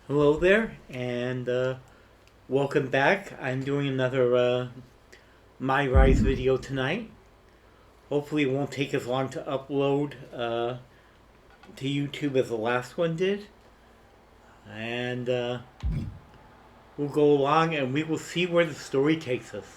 Hello there, and welcome back. I'm doing another MyRise video tonight. Hopefully it won't take as long to upload to YouTube as the last one did. And we'll go along and we will see where the story takes us.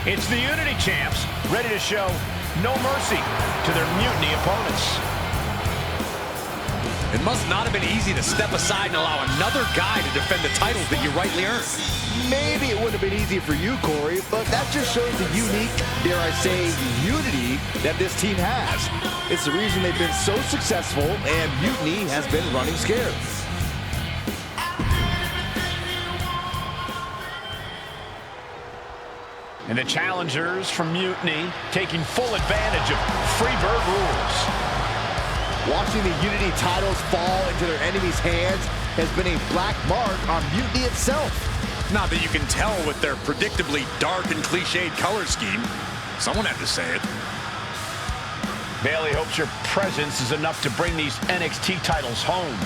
It's the Unity champs, ready to show no mercy to their mutiny opponents. It must not have been easy to step aside and allow another guy to defend the titles that you rightly earned. Maybe it wouldn't have been easy for you, Corey, but that just shows the unique, dare I say, unity that this team has. It's the reason they've been so successful, and Mutiny has been running scared. And the challengers from Mutiny taking full advantage of Freebird rules. Watching the Unity titles fall into their enemies' hands has been a black mark on Mutiny itself. Not that you can tell with their predictably dark and cliched color scheme. Someone had to say it. Bailey hopes your presence is enough to bring these NXT titles home.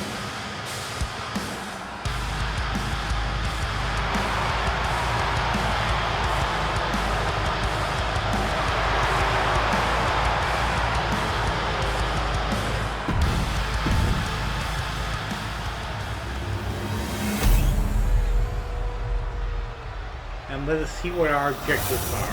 And let us see what our objectives are.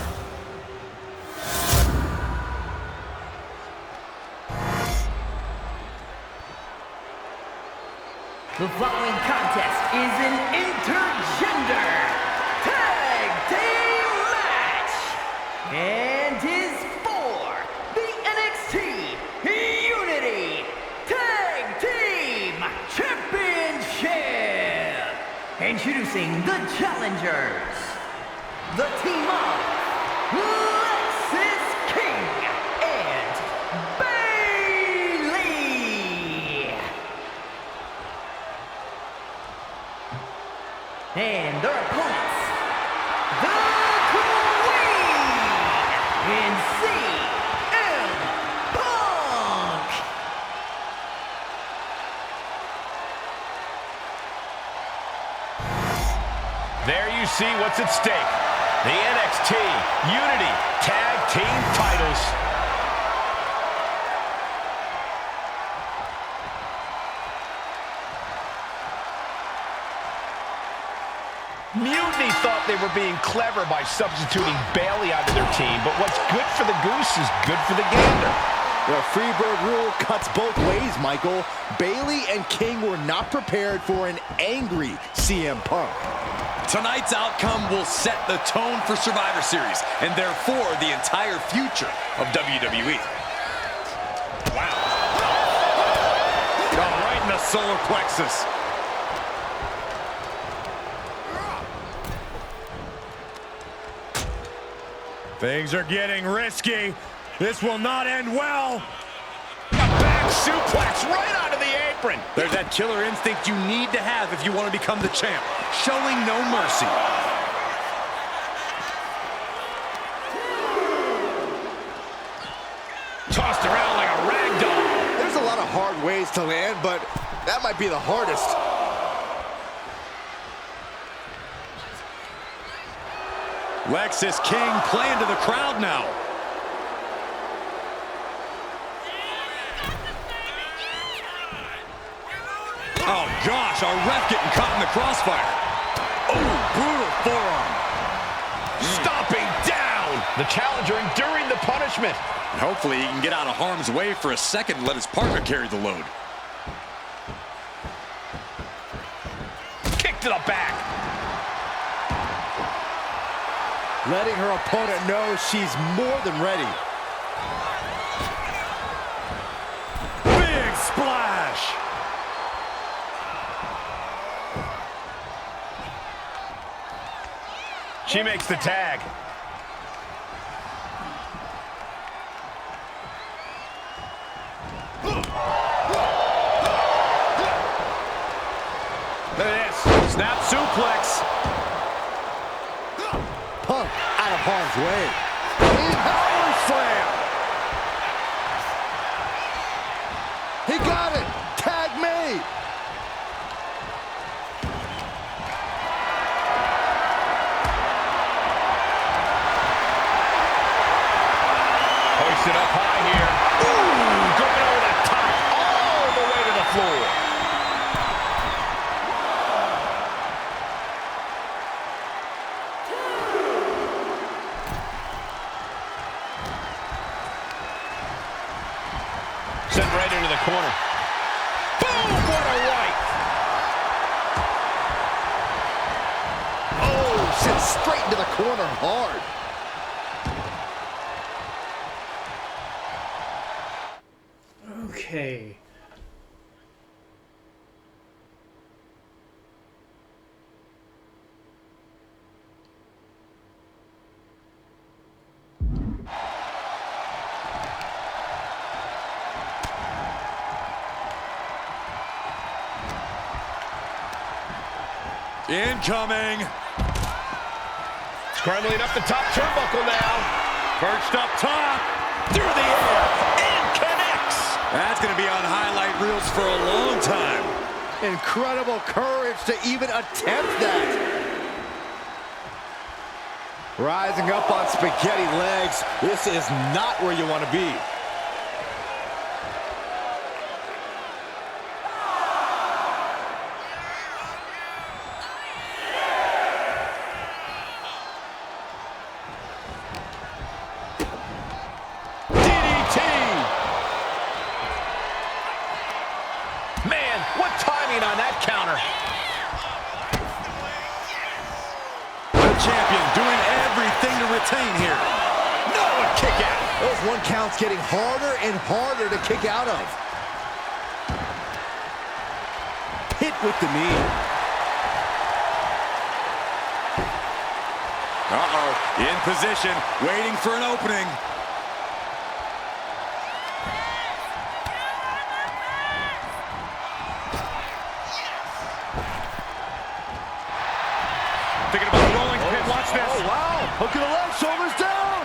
The following contest is an intergender tag team match and is for the NXT Unity Tag Team Championship. Introducing the challengers, the team of Lexis King and Bailey. And their opponents, the Queen and CM Punk. There you see what's at stake. The NXT Unity Tag Team titles. Mutiny thought they were being clever by substituting Bailey out of their team, but what's good for the goose is good for the gander. The Freebird rule cuts both ways, Michael. Bailey and King were not prepared for an angry CM Punk. Tonight's outcome will set the tone for Survivor Series, and therefore the entire future of WWE. Wow. Got right in the solar plexus. Things are getting risky. This will not end well. A back suplex right onto the apron. There's that killer instinct you need to have if you want to become the champ. Showing no mercy. Tossed around like a rag doll. There's a lot of hard ways to land, but that might be the hardest. Lexus King playing to the crowd now. Oh gosh, our ref getting caught in the crossfire. Oh, brutal forearm. Stomping down. The challenger enduring the punishment. And hopefully he can get out of harm's way for a second and let his partner carry the load. Kick to the back. Letting her opponent know she's more than ready. Big splash. She makes the tag. Look at this. Snap suplex. Punk out of harm's way. Power slam. He got it. Tag made. Hoisted up high here. Ooh, going over the top, all the way to the floor. Sent right into the corner. Boom, what a right. Oh, sent straight into the corner hard. Okay. Incoming. Scrambling up the top turnbuckle now. Perched up top. Through the air. And connects. That's going to be on highlight reels for a long time. Incredible courage to even attempt that. Rising up on spaghetti legs. This is not where you want to be. Man, what timing on that counter. The champion doing everything to retain here. No, a kick out. Those one counts getting harder and harder to kick out of. Hit with the knee. Uh-oh, in position, waiting for an opening. Thinking about a rolling pin, watch this. Oh, wow. Hook of the leg, shoulders down.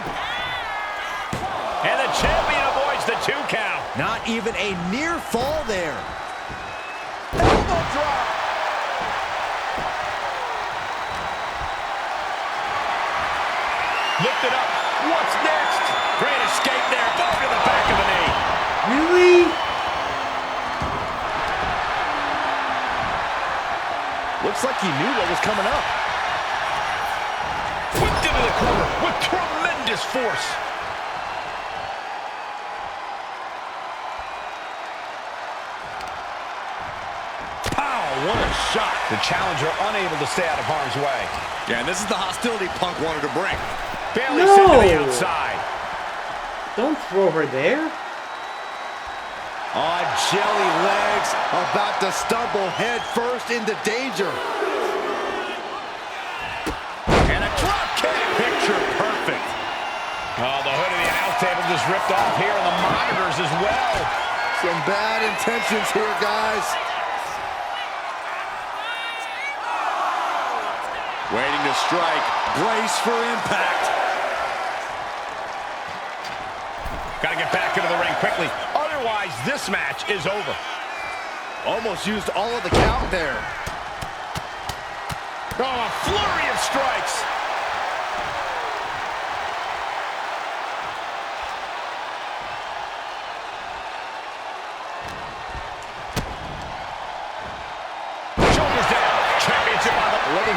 And the champion avoids the 2 count. Not even a near fall there. Elbow drop. Lifted up. What's next? Great escape there. Boom to the back of the knee. Really? Looks like he knew what was coming up. Whipped into the corner with tremendous force. Pow, what a shot. The challenger unable to stay out of harm's way. Yeah, and this is the hostility Punk wanted to bring. Bailey No. sent to the outside. Don't throw her there. On jelly legs, about to stumble head first into danger. And a drop kick. Picture perfect. Oh, the hood of the announce table just ripped off here, and the monitors as well. Some bad intentions here, guys. Waiting to strike. Brace for impact. Got to get back into the ring quickly. Otherwise, this match is over. Almost used all of the count there. Oh, a flurry of strikes.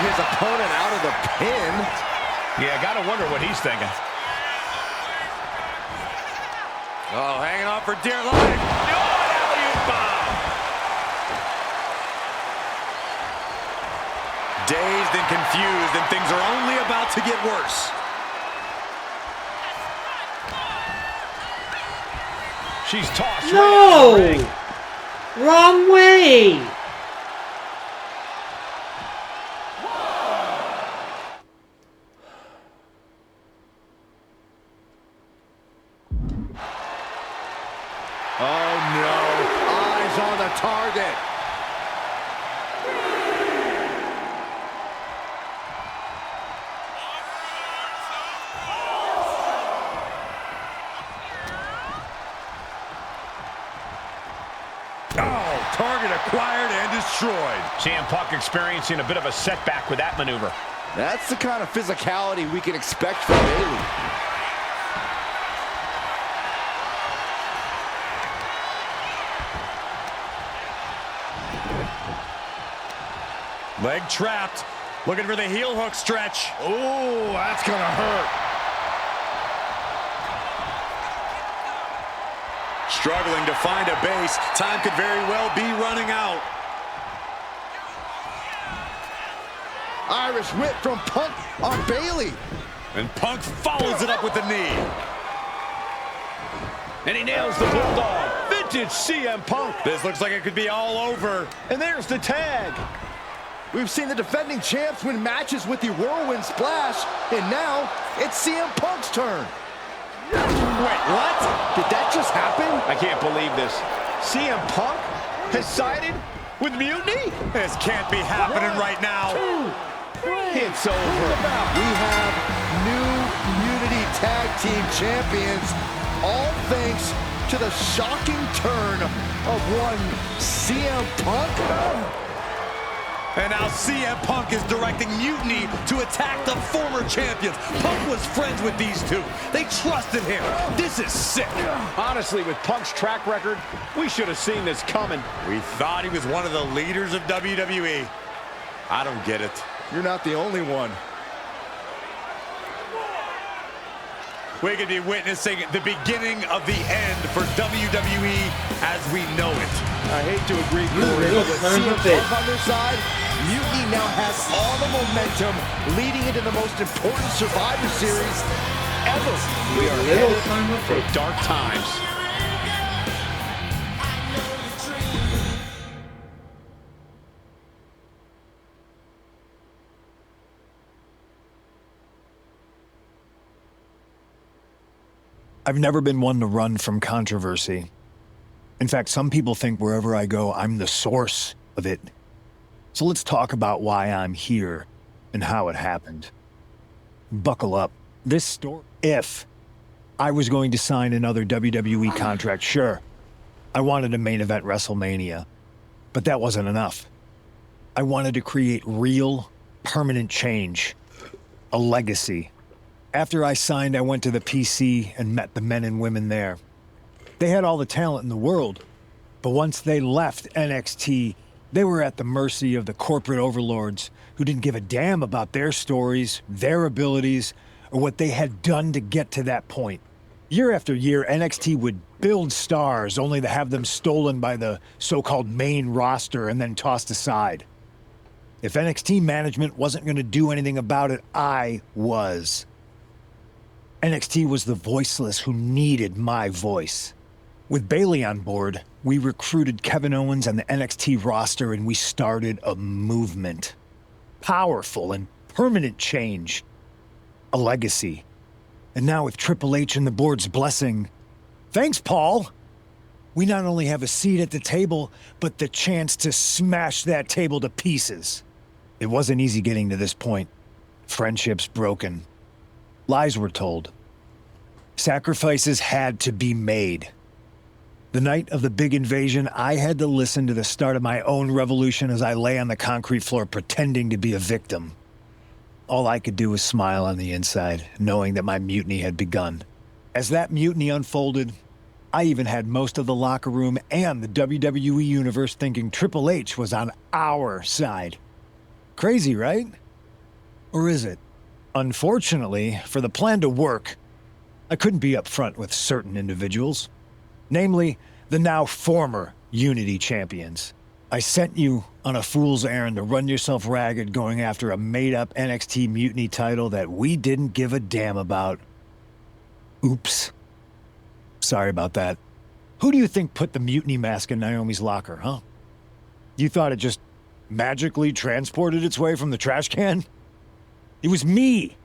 his opponent out of the pin. Yeah, gotta wonder what he's thinking. Oh, hanging on for dear life. Oh, an alley-oop bomb. Dazed and confused, and things are only about to get worse. She's tossed right No! out of the ring. Wrong way! Oh no, eyes on the target. Oh, target acquired and destroyed. CM Punk experiencing a bit of a setback with that maneuver. That's the kind of physicality we can expect from Bayley. Leg trapped. Looking for the heel hook stretch. Oh, that's gonna hurt. Struggling to find a base. Time could very well be running out. Irish whip from Punk on Bayley. And Punk follows it up with the knee. And he nails the bulldog. Vintage CM Punk. This looks like it could be all over. And there's the tag. We've seen the defending champs win matches with the whirlwind splash, and now it's CM Punk's turn. Wait, what? Did that just happen? I can't believe this. CM Punk has sided with Mutiny? This can't be happening right now. It's over. We have new Unity Tag Team Champions, all thanks to the shocking turn of one CM Punk. And now CM Punk is directing Mutiny to attack the former champions. Punk was friends with these two. They trusted him. This is sick. Honestly, with Punk's track record, we should have seen this coming. We thought he was one of the leaders of WWE. I don't get it. You're not the only one. We could be witnessing the beginning of the end for WWE as we know it. I hate to agree, Corey, but with CM Punk on their side, Mutiny now has all the momentum leading into the most important Survivor Series ever. We are headed for dark times. I've never been one to run from controversy. In fact, some people think wherever I go, I'm the source of it. So let's talk about why I'm here and how it happened. Buckle up. This story, if I was going to sign another WWE contract, sure, I wanted a main event WrestleMania, but that wasn't enough. I wanted to create real, permanent change, a legacy. After I signed, I went to the PC and met the men and women there. They had all the talent in the world, but once they left NXT, they were at the mercy of the corporate overlords who didn't give a damn about their stories, their abilities, or what they had done to get to that point. Year after year, NXT would build stars only to have them stolen by the so-called main roster and then tossed aside. If NXT management wasn't going to do anything about it, I was. NXT was the voiceless who needed my voice. With Bayley on board, we recruited Kevin Owens and the NXT roster, and we started a movement. Powerful and permanent change. A legacy. And now with Triple H and the board's blessing, thanks, Paul! We not only have a seat at the table, but the chance to smash that table to pieces. It wasn't easy getting to this point. Friendships broken. Lies were told. Sacrifices had to be made. The night of the big invasion, I had to listen to the start of my own revolution as I lay on the concrete floor pretending to be a victim. All I could do was smile on the inside, knowing that my mutiny had begun. As that mutiny unfolded, I even had most of the locker room and the WWE Universe thinking Triple H was on our side. Crazy, right? Or is it? Unfortunately, for the plan to work, I couldn't be upfront with certain individuals. Namely, the now former Unity champions. I sent you on a fool's errand to run yourself ragged going after a made-up NXT Mutiny title that we didn't give a damn about. Oops. Sorry about that. Who do you think put the Mutiny mask in Naomi's locker, huh? You thought it just magically transported its way from the trash can? It was me,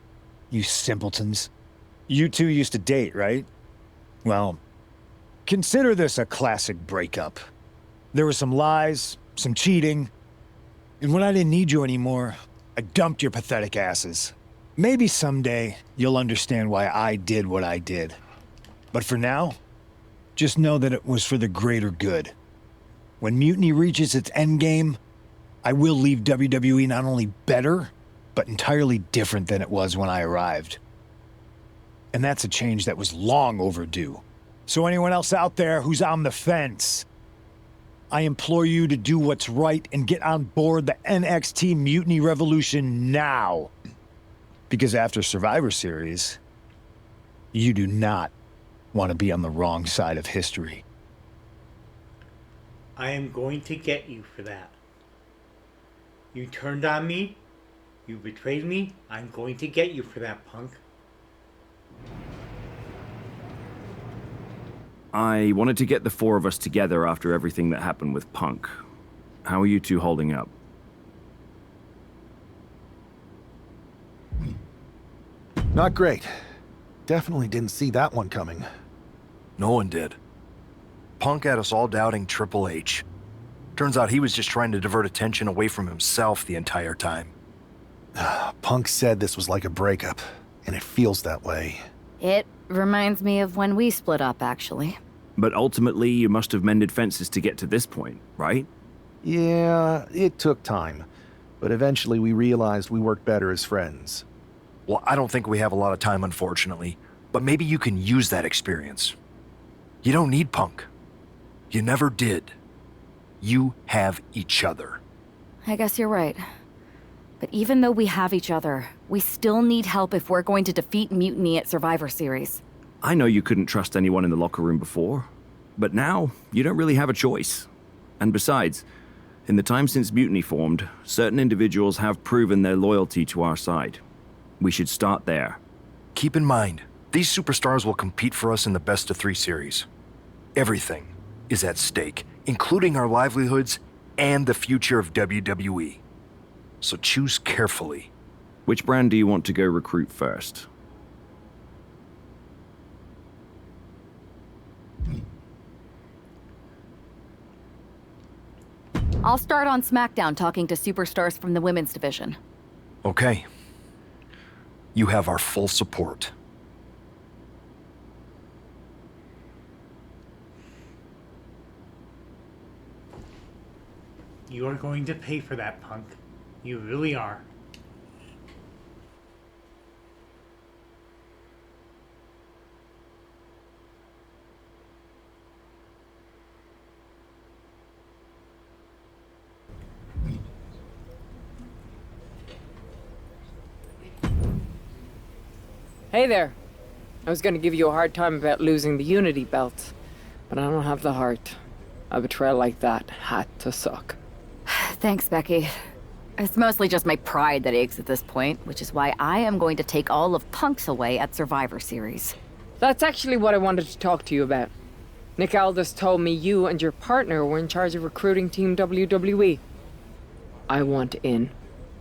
you simpletons. You two used to date, right? Well, consider this a classic breakup. There were some lies, some cheating, and when I didn't need you anymore, I dumped your pathetic asses. Maybe someday you'll understand why I did what I did. But for now, just know that it was for the greater good. When Mutiny reaches its endgame, I will leave WWE not only better, but entirely different than it was when I arrived. And that's a change that was long overdue. So anyone else out there who's on the fence, I implore you to do what's right and get on board the NXT Mutiny Revolution now. Because after Survivor Series, you do not want to be on the wrong side of history. I am going to get you for that. You turned on me. You betrayed me. I'm going to get you for that, punk. I wanted to get the four of us together after everything that happened with Punk. How are you two holding up? Not great. Definitely didn't see that one coming. No one did. Punk had us all doubting Triple H. Turns out he was just trying to divert attention away from himself the entire time. Punk said this was like a breakup, and it feels that way. It reminds me of when we split up, actually. But ultimately, you must have mended fences to get to this point, right? Yeah, it took time. But eventually we realized we worked better as friends. Well, I don't think we have a lot of time, unfortunately. But maybe you can use that experience. You don't need Punk. You never did. You have each other. I guess you're right. But even though we have each other, we still need help if we're going to defeat Mutiny at Survivor Series. I know you couldn't trust anyone in the locker room before, but now you don't really have a choice. And besides, in the time since Mutiny formed, certain individuals have proven their loyalty to our side. We should start there. Keep in mind, these superstars will compete for us in the best-of-3 series. Everything is at stake, including our livelihoods and the future of WWE. So choose carefully. Which brand do you want to go recruit first? I'll start on SmackDown talking to superstars from the women's division. Okay. You have our full support. You are going to pay for that, punk. You really are. Hey there. I was gonna give you a hard time about losing the Unity belt, but I don't have the heart. A betrayal like that had to suck. Thanks, Becky. It's mostly just my pride that aches at this point, which is why I am going to take all of Punk's away at Survivor Series. That's actually what I wanted to talk to you about. Nick Aldis told me you and your partner were in charge of recruiting Team WWE. I want in.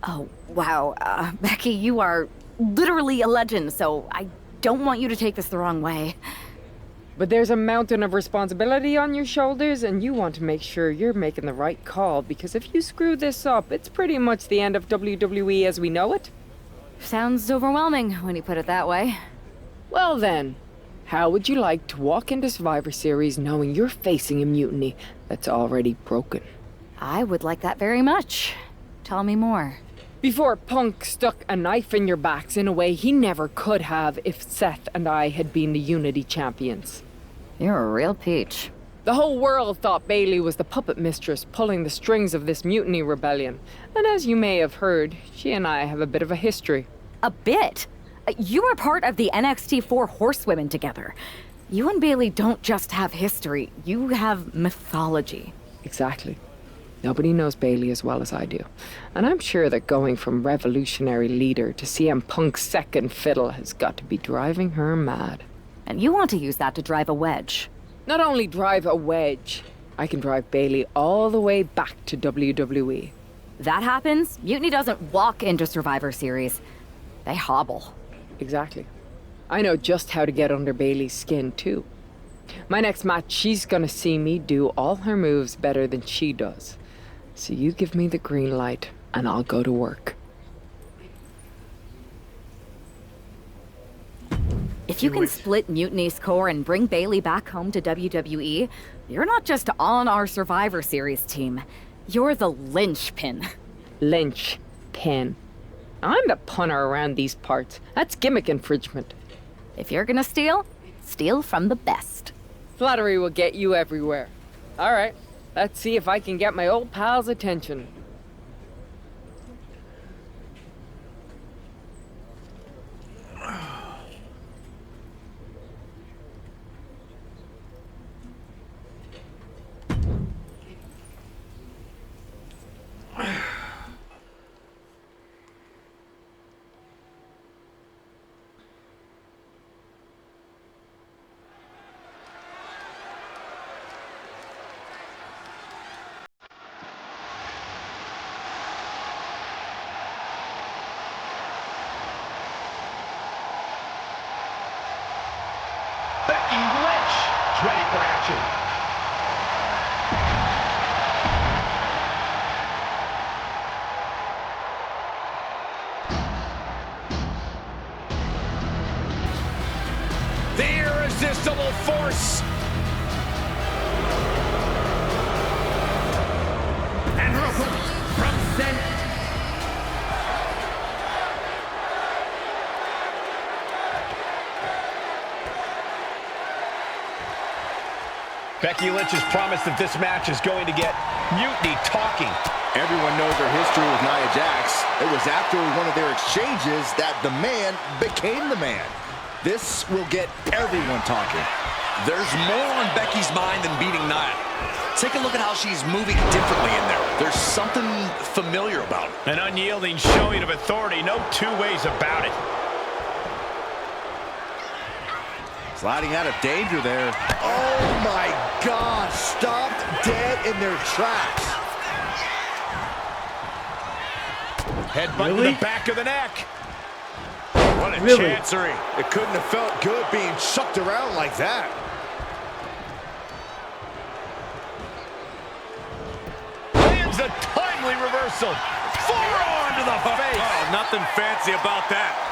Oh, wow. Becky, you are literally a legend, so I don't want you to take this the wrong way. But there's a mountain of responsibility on your shoulders, and you want to make sure you're making the right call, because if you screw this up, it's pretty much the end of WWE as we know it. Sounds overwhelming when you put it that way. Well then, how would you like to walk into Survivor Series knowing you're facing a mutiny that's already broken? I would like that very much. Tell me more. Before Punk stuck a knife in your backs in a way he never could have if Seth and I had been the Unity champions. You're a real peach. The whole world thought Bailey was the puppet mistress pulling the strings of this mutiny rebellion. And as you may have heard, she and I have a bit of a history. A bit? You were part of the NXT4 Horsewomen together. You and Bailey don't just have history, you have mythology. Exactly. Nobody knows Bailey as well as I do. And I'm sure that going from revolutionary leader to CM Punk's second fiddle has got to be driving her mad. And you want to use that to drive a wedge. Not only drive a wedge, I can drive Bailey all the way back to WWE. That happens, Mutiny doesn't walk into Survivor Series. They hobble. Exactly. I know just how to get under Bailey's skin, too. My next match, she's gonna see me do all her moves better than she does. So you give me the green light, and I'll go to work. If you can split Mutiny's core and bring Bailey back home to WWE, you're not just on our Survivor Series team. You're the linchpin. Linchpin. I'm the punter around these parts. That's gimmick infringement. If you're gonna steal, steal from the best. Flattery will get you everywhere. All right, let's see if I can get my old pal's attention. Ready for action. The irresistible force. And her opponent from center. Becky Lynch has promised that this match is going to get Mutiny talking. Everyone knows her history with Nia Jax. It was after one of their exchanges that the man became the man. This will get everyone talking. There's more on Becky's mind than beating Nia. Take a look at how she's moving differently in there. There's something familiar about it. An unyielding showing of authority, no two ways about it. Sliding out of danger there. Oh my God, stopped dead in their tracks. Headbutt to the back of the neck. What a chancery. It couldn't have felt good being chucked around like that. Lands a timely reversal. Forearm to the face. Oh, nothing fancy about that.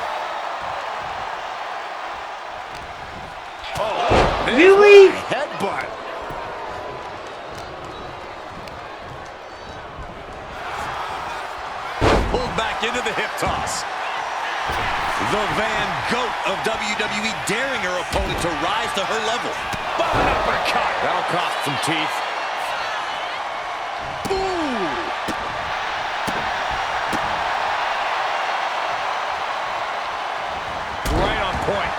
Oh, really? Headbutt. Pulled back into the hip toss. The Van Goat of WWE daring her opponent to rise to her level. Bob uppercut. That'll cost some teeth. Ooh. Right on point.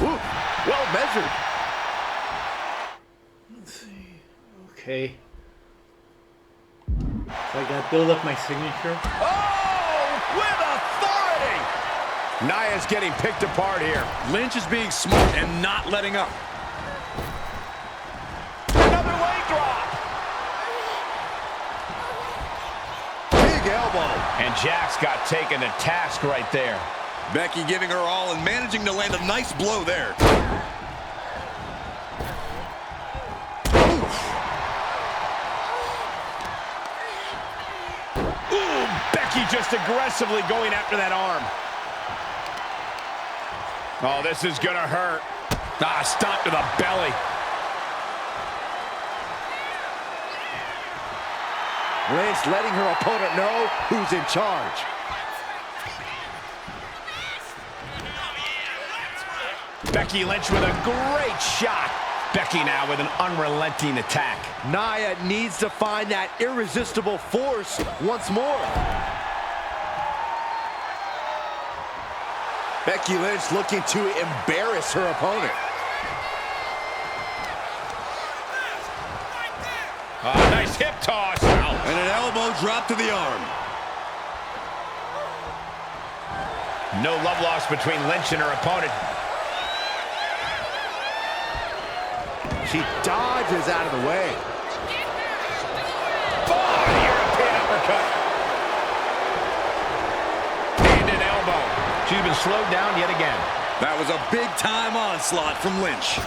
Ooh, well measured. Let's see. Okay. So I gotta build up my signature. Oh, with authority! Nia's getting picked apart here. Lynch is being smart and not letting up. Another leg drop. Big elbow. And Jax got taken to task right there. Becky giving her all and managing to land a nice blow there. Ooh, Becky just aggressively going after that arm. Oh, this is gonna hurt. Ah, stomp to the belly. Lynch letting her opponent know who's in charge. Becky Lynch with a great shot. Becky now with an unrelenting attack. Nia needs to find that irresistible force once more. Becky Lynch looking to embarrass her opponent. Nice hip toss. And an elbow drop to the arm. No love lost between Lynch and her opponent. She dodges out of the way. Oh, European uppercut. And an elbow. She's been slowed down yet again. That was a big-time onslaught from Lynch.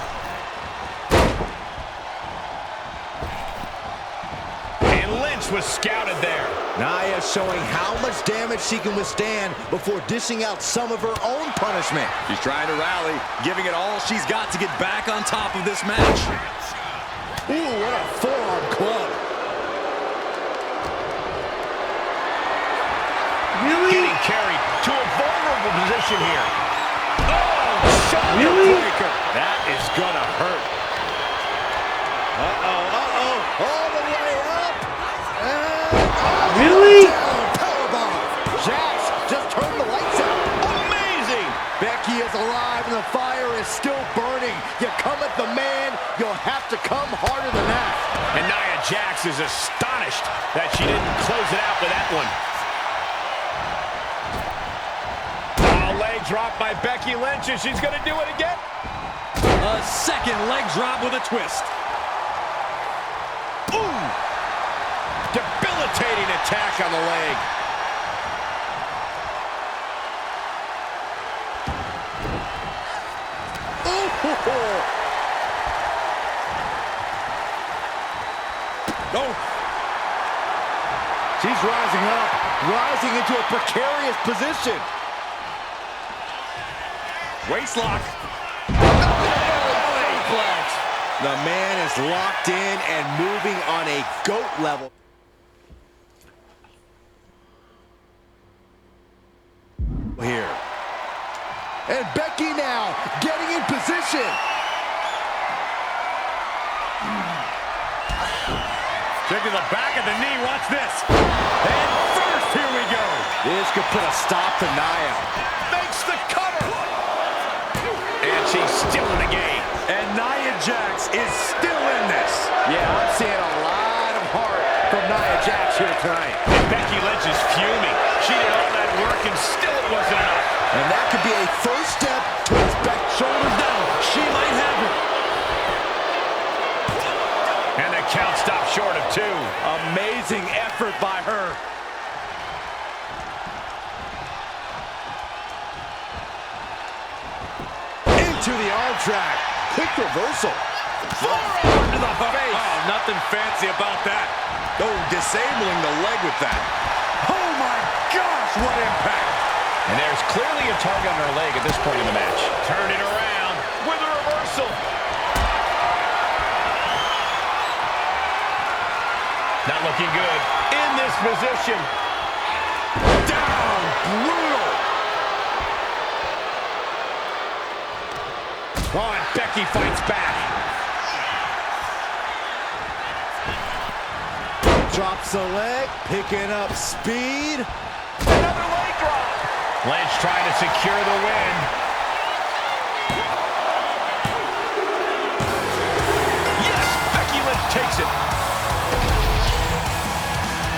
And Lynch was scouted there. Nia showing how much damage she can withstand before dishing out some of her own punishment. She's trying to rally, giving it all she's got to get back on top of this match. Ooh, what a forearm club. Really? Getting carried to a vulnerable position here. Oh, shoulder Really? breaker. That is gonna hurt. All the way up. Really? Powerbomb. Jax just turned the lights out. Amazing. Becky is alive and the fire is still burning. You come at the man, you'll have to come harder than that. And Nia Jax is astonished that she didn't close it out with that one. Leg drop by Becky Lynch, and she's going to do it again. A second leg drop with a twist. Ooh! Debilitating attack on the leg. Oh! She's rising up, rising into a precarious position. Waistlock. The man is locked in and moving on a GOAT level. Here. And Becky now getting in position. Taking the back of the knee, watch this. And first, here we go. This could put a stop to Nia. Makes the cover. And she's still in the game. And Nia Jax is still in this. Yeah, I'm seeing a lot of heart from Nia Jax here tonight. And Becky Lynch is fuming. She did all that work and still it wasn't enough. And that could be a first step towards Becky. Shoulders down. She might have it. And the count stopped short of 2. Amazing effort by her. Into the arm drag. Quick reversal. Forearm to the face. Oh, nothing fancy about that. Oh, disabling the leg with that. Oh my gosh, what impact. And there's clearly a target on her leg at this point in the match. Turn it around with a reversal. Not looking good in this position. Down, brutal. Oh, and Becky fights back. Drops the leg, picking up speed. Another leg drop. Lynch trying to secure the win. Yes, Becky Lynch takes it.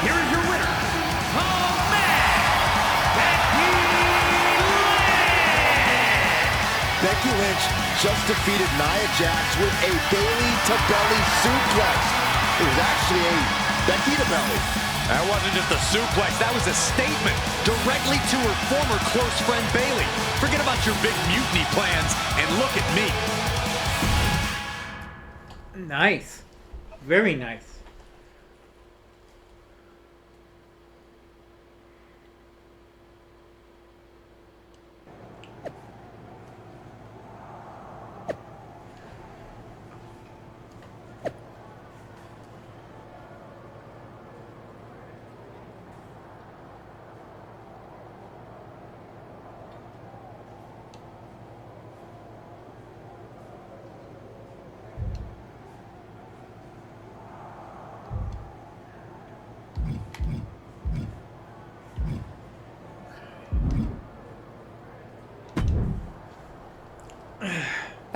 Here is your winner. Oh, man! Becky Lynch just defeated Nia Jax with a belly-to-belly suplex. It was actually a Becky to belly. That wasn't just a suplex, that was a statement directly to her former close friend Bayley. Forget about your big mutiny plans and look at me. Nice. Very nice.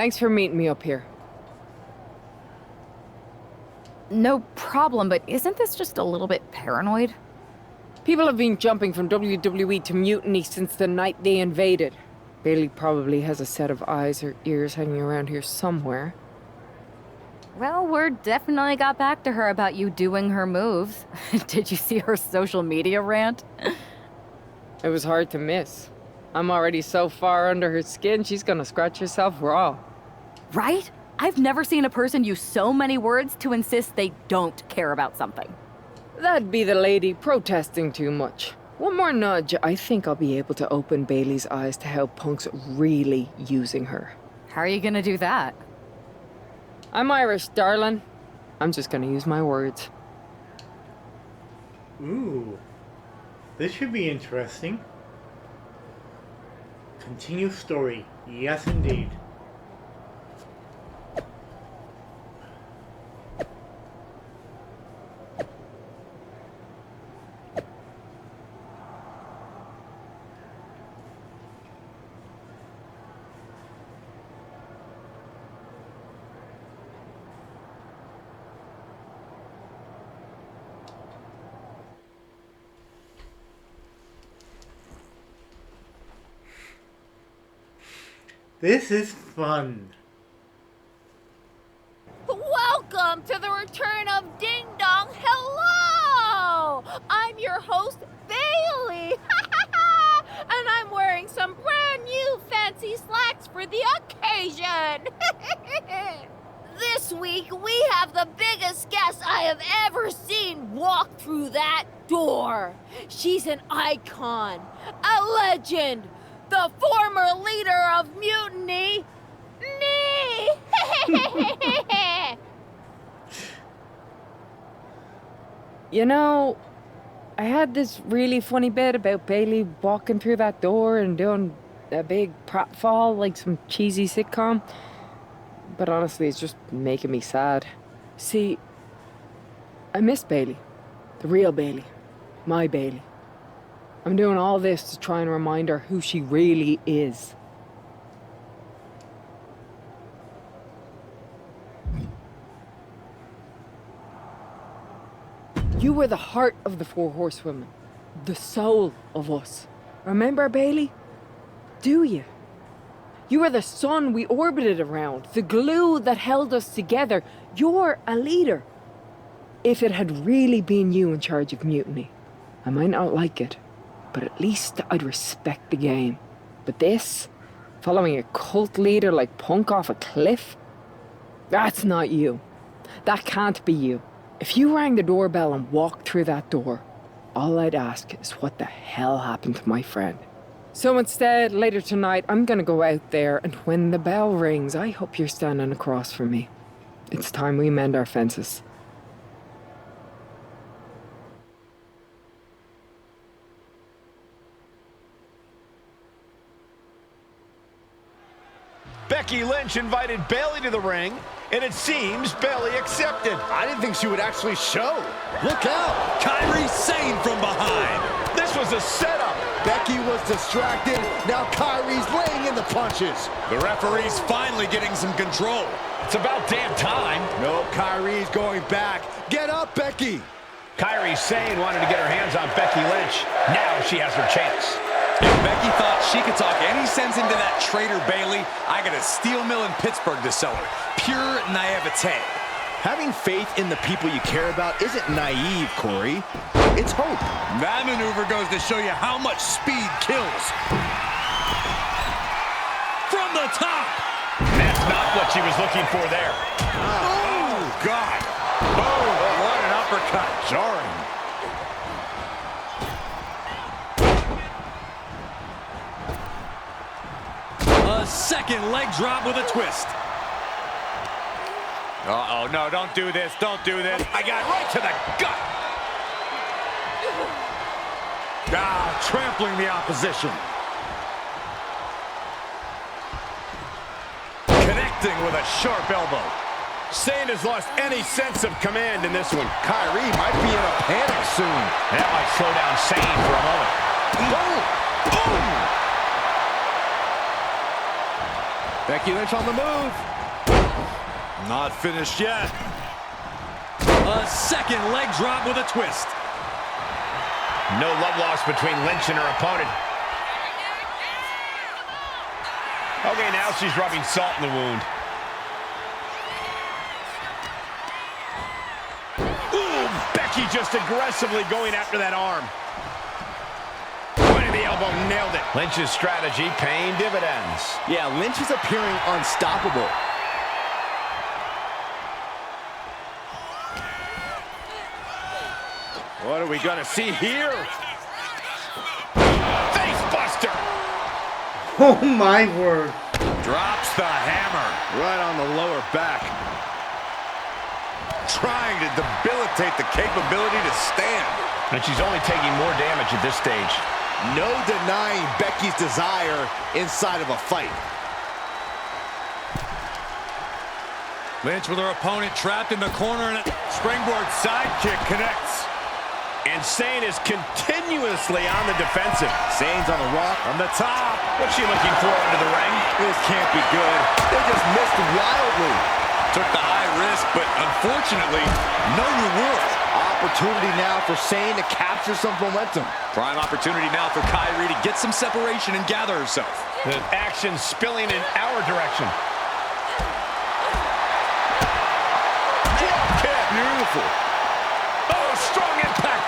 Thanks for meeting me up here. No problem, but isn't this just a little bit paranoid? People have been jumping from WWE to Mutiny since the night they invaded. Bailey probably has a set of eyes or ears hanging around here somewhere. Well, word definitely got back to her about you doing her moves. Did you see her social media rant? It was hard to miss. I'm already so far under her skin, she's gonna scratch herself raw. Right? I've never seen a person use so many words to insist they don't care about something. That'd be the lady protesting too much. One more nudge, I think I'll be able to open Bailey's eyes to how Punk's really using her. How are you gonna do that? I'm Irish, darling. I'm just gonna use my words. Ooh. This should be interesting. Continue story. Yes, indeed. This is fun. Welcome to the return of Ding Dong. Hello! I'm your host, Bailey. And I'm wearing some brand new fancy slacks for the occasion. This week, we have the biggest guest I have ever seen walk through that door. She's an icon, a legend, the former leader of Mutiny, me! You know, I had this really funny bit about Bailey walking through that door and doing a big pratfall like some cheesy sitcom. But honestly, it's just making me sad. See, I miss Bailey. The real Bailey. My Bailey. I'm doing all this to try and remind her who she really is. You were the heart of the Four Horsewomen. The soul of us. Remember, Bailey? Do you? You were the sun we orbited around. The glue that held us together. You're a leader. If it had really been you in charge of Mutiny, I might not like it, but at least I'd respect the game. But this, following a cult leader like Punk off a cliff, that's not you. That can't be you. If you rang the doorbell and walked through that door, all I'd ask is what the hell happened to my friend. So instead, later tonight, I'm gonna go out there, and when the bell rings, I hope you're standing across from me. It's time we mend our fences. Becky Lynch invited Bailey to the ring, and it seems Bailey accepted. I didn't think she would actually show. Look out! Kairi Sane from behind. This was a setup. Becky was distracted. Now Kairi's laying in the punches. The referee's finally getting some control. It's about damn time. No, Kairi's going back. Get up, Becky. Kairi Sane wanted to get her hands on Becky Lynch. Now she has her chance. If Becky thought she could talk any sense into that traitor Bailey, I got a steel mill in Pittsburgh to sell her. Pure naivete. Having faith in the people you care about isn't naive, Corey. It's hope. That maneuver goes to show you how much speed kills. From the top. That's not what she was looking for there. Oh, God. Oh, what an uppercut. Jarring. A second leg drop with a twist. Uh-oh, no, don't do this, don't do this. I got right to the gut. Trampling the opposition. Connecting with a sharp elbow. Sane has lost any sense of command in this one. Kairi might be in a panic soon. That might slow down Sane for a moment. Boom! Boom! Becky Lynch on the move. Not finished yet. A second leg drop with a twist. No love lost between Lynch and her opponent. Okay, now she's rubbing salt in the wound. Ooh, Becky just aggressively going after that arm. Point of the elbow, nailed it. Lynch's strategy paying dividends. Yeah, Lynch is appearing unstoppable. What are we gonna see here? Face buster! Oh my word. Drops the hammer. Right on the lower back. Trying to debilitate the capability to stand. And she's only taking more damage at this stage. No denying Becky's desire inside of a fight. Lynch with her opponent trapped in the corner, and a springboard sidekick connects. And Sane is continuously on the defensive. Sane's on the rock. On the top. What's she looking for under the ring? This can't be good. They just missed wildly. Took the high risk, but unfortunately, no reward. Opportunity now for Sane to capture some momentum. Prime opportunity now for Kyrie to get some separation and gather herself. The action spilling in our direction. Drop kick. Beautiful. Oh, strong impact.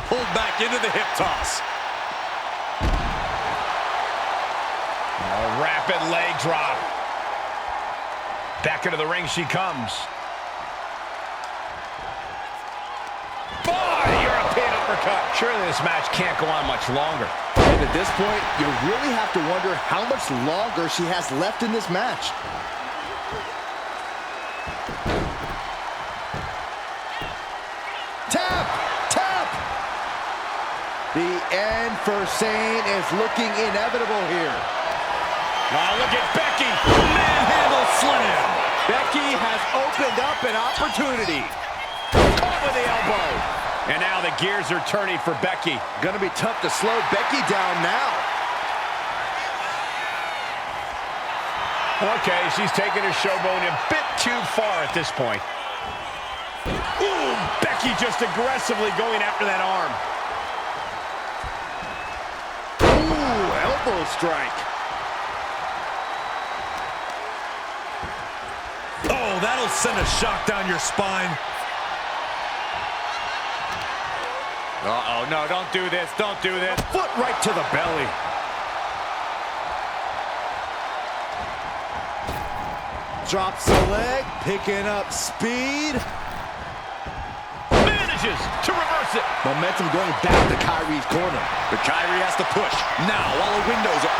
Pulled back into the hip toss. A rapid leg drop. Back into the ring she comes. European uppercut. Surely this match can't go on much longer. And at this point, you really have to wonder how much longer she has left in this match. Tap! Tap! The end for Sane is looking inevitable here. Now look at Becky. Manhandle slam. Becky has opened up an opportunity. Caught with the elbow. And now the gears are turning for Becky. Gonna be tough to slow Becky down now. Okay, she's taking her showboat a bit too far at this point. Ooh, Becky just aggressively going after that arm. Ooh, elbow strike. Oh, that'll send a shock down your spine. Uh-oh, no, don't do this, don't do this. Foot right to the belly. Drops the leg, picking up speed. Manages to reverse it. Momentum going back to Kyrie's corner. But Kyrie has to push. Now, while the windows are...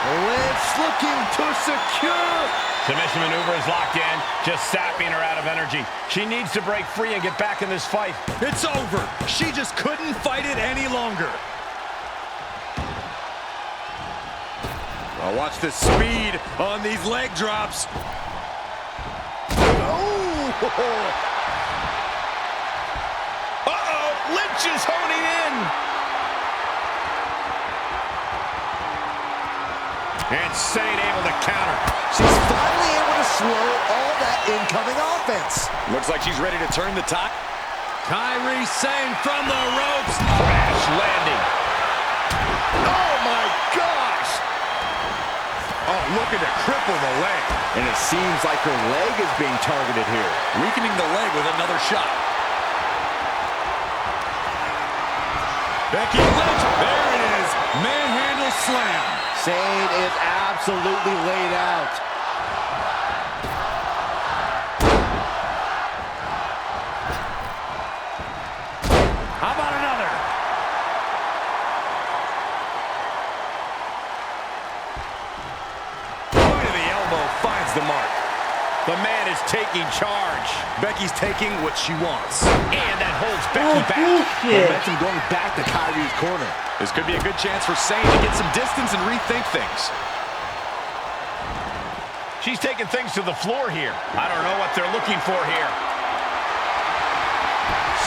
Lynch looking to secure. Submission maneuver is locked in, just sapping her out of energy. She needs to break free and get back in this fight. It's over. She just couldn't fight it any longer. Well, watch the speed on these leg drops. Uh-oh, Lynch is honing in. And Sane able to counter. She's finally able to slow all that incoming offense. Looks like she's ready to turn the tide. Kyrie Sane from the ropes. Crash landing. Oh my gosh! Oh, looking to cripple the leg. And it seems like her leg is being targeted here. Weakening the leg with another shot. Becky Lynch. There it is. Manhandle slam. Sane is absolutely laid out. How about another? Point of the elbow finds the mark. The man is taking charge. Becky's taking what she wants. And that holds Becky back. Momentum going back to Kyrie's corner. This could be a good chance for Sane to get some distance and rethink things. She's taking things to the floor here. I don't know what they're looking for here.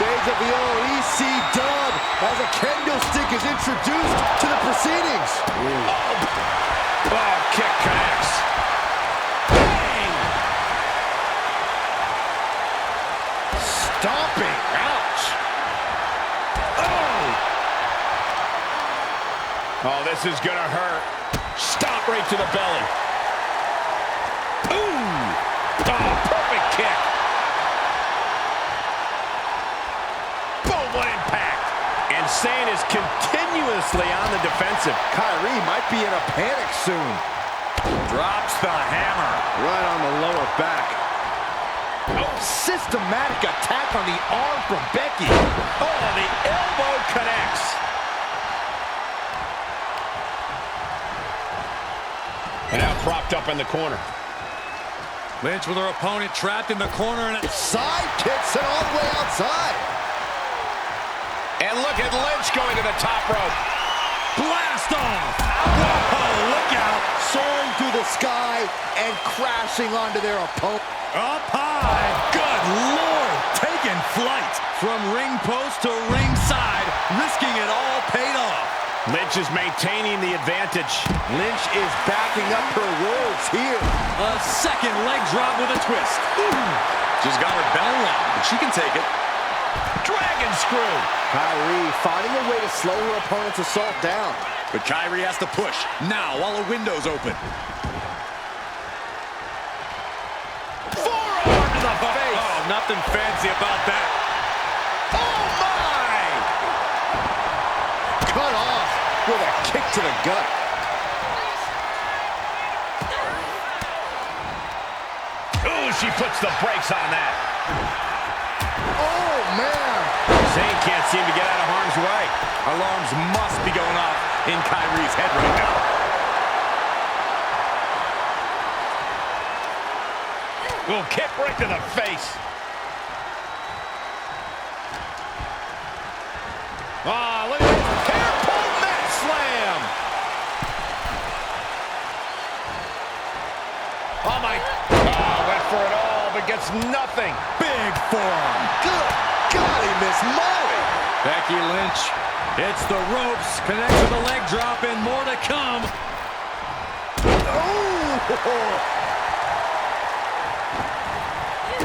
Shades of the old EC dub as a kendo stick is introduced to the proceedings. Oh, kick connects. Bang! Stomping. Ouch. Oh, this is gonna hurt. Stomp right to the belly. Ooh! Oh, perfect kick. Boom, what impact. Insane is continuously on the defensive. Kyrie might be in a panic soon. Drops the hammer. Right on the lower back. Oh, systematic attack on the arm from Becky. Oh, the elbow connects. And now propped up in the corner. Lynch with her opponent trapped in the corner and side kicks it all the way outside. And look at Lynch going to the top rope. blast off. Whoa, look out. Soaring through the sky and crashing onto their opponent. Up high. Good Lord. Taking flight. From ring post to ringside. Risking it all paid off. Lynch is maintaining the advantage. Lynch is backing up her words here. A second leg drop with a twist. She's got her bell locked, but she can take it. Dragon screw. Kyrie finding a way to slow her opponent's assault down. But Kyrie has to push now while the window's open. Forearm to the face. Oh, nothing fancy about that. Oh, my. Cut off with a kick to the gut. Ooh, she puts the brakes on that. Oh, man. Zayn can't seem to get out of harm's way. Alarms must be going off in Kyrie's head right now. Ooh, kick right to the face. Ah, look at this. Hair-pull mat slam. Oh, my. Oh, went for it all, but gets nothing. Big forearm. Good golly, Miss Molly. Becky Lynch hits the ropes, connects with a leg drop, and more to come. Oh!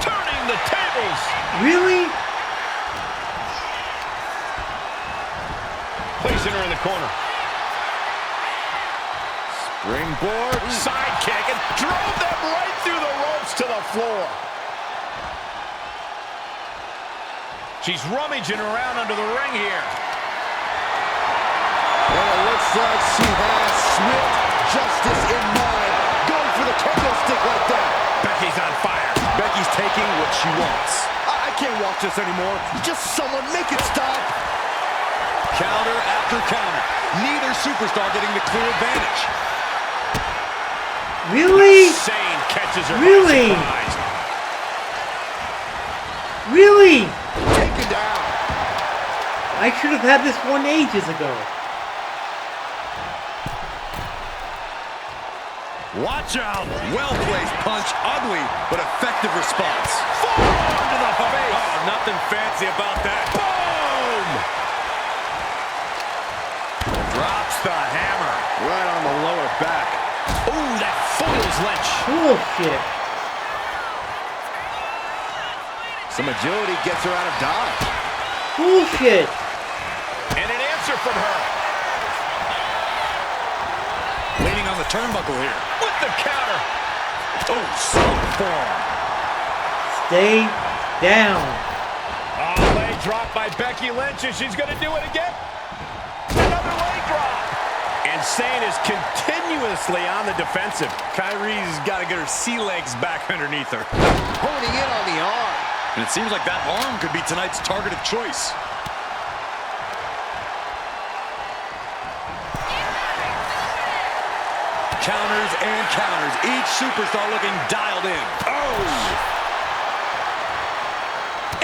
Turning the tables. Really? Placing her in the corner. Springboard. Side kick and drove them right through the ropes to the floor. She's rummaging around under the ring here. And it looks like she has swift justice in mind. Going for the kendo stick like that. Becky's on fire. Becky's taking what she wants. I can't watch this anymore. Just someone make it stop. Counter after counter. Neither superstar getting the clear advantage. Really? Zayn catches her Really? by surprise. Really? Taken down. I should have had this one ages ago. Watch out. Well-placed punch. Ugly, but effective response. Forearm to the face. Oh, nothing fancy about that. Boom! Drops the hammer. Right on the lower back. Ooh, that foils Lynch. Bullshit. Some agility gets her out of dodge. Bullshit. And an answer from her. Leaning on the turnbuckle here. With the counter. Oh, solid form. Stay down. Oh, leg drop by Becky Lynch, and she's going to do it again. Another leg drop. And Zayn is continuously on the defensive. Kyrie's got to get her sea legs back underneath her. Honing in on the arm. And it seems like that arm could be tonight's target of choice. Counters and counters. Each superstar looking dialed in. Oh!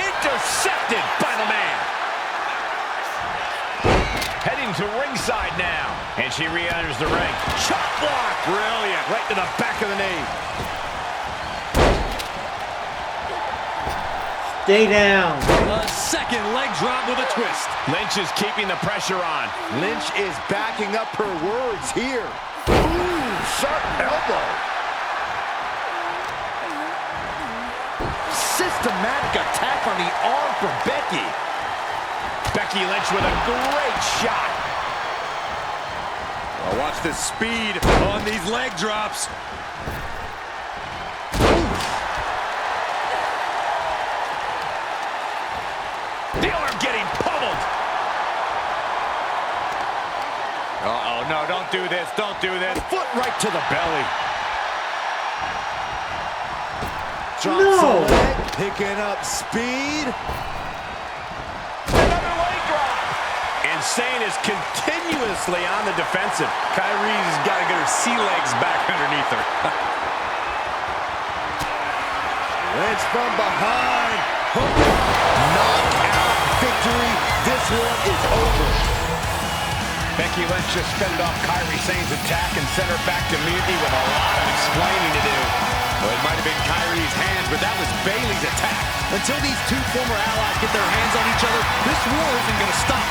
Intercepted by the man. Heading to ringside now. And she re-enters the ring. Chop block. Brilliant. Right to the back of the knee. Stay down. A second second leg drop with a twist. Lynch is keeping the pressure on. Lynch is backing up her words here. Ooh, sharp elbow. Systematic attack on the arm from Becky. Becky Lynch with a great shot. Oh, watch the speed on these leg drops. The arm getting pummeled. Uh-oh, no, don't do this, don't do this. Foot right to the belly. No. Drops the leg, picking up speed. Another leg drop. Insane is continuously on the defensive. Kyrie's got to get her sea legs back underneath her. Lynch from behind. Knockout victory. This one is over. Becky Lynch just fended off Kairi Sane's attack and sent her back to Mutiny with a lot of explaining to do. Well, it might have been Kyrie's hands, but that was Bayley's attack. Until these two former allies get their hands on each other, this war isn't going to stop.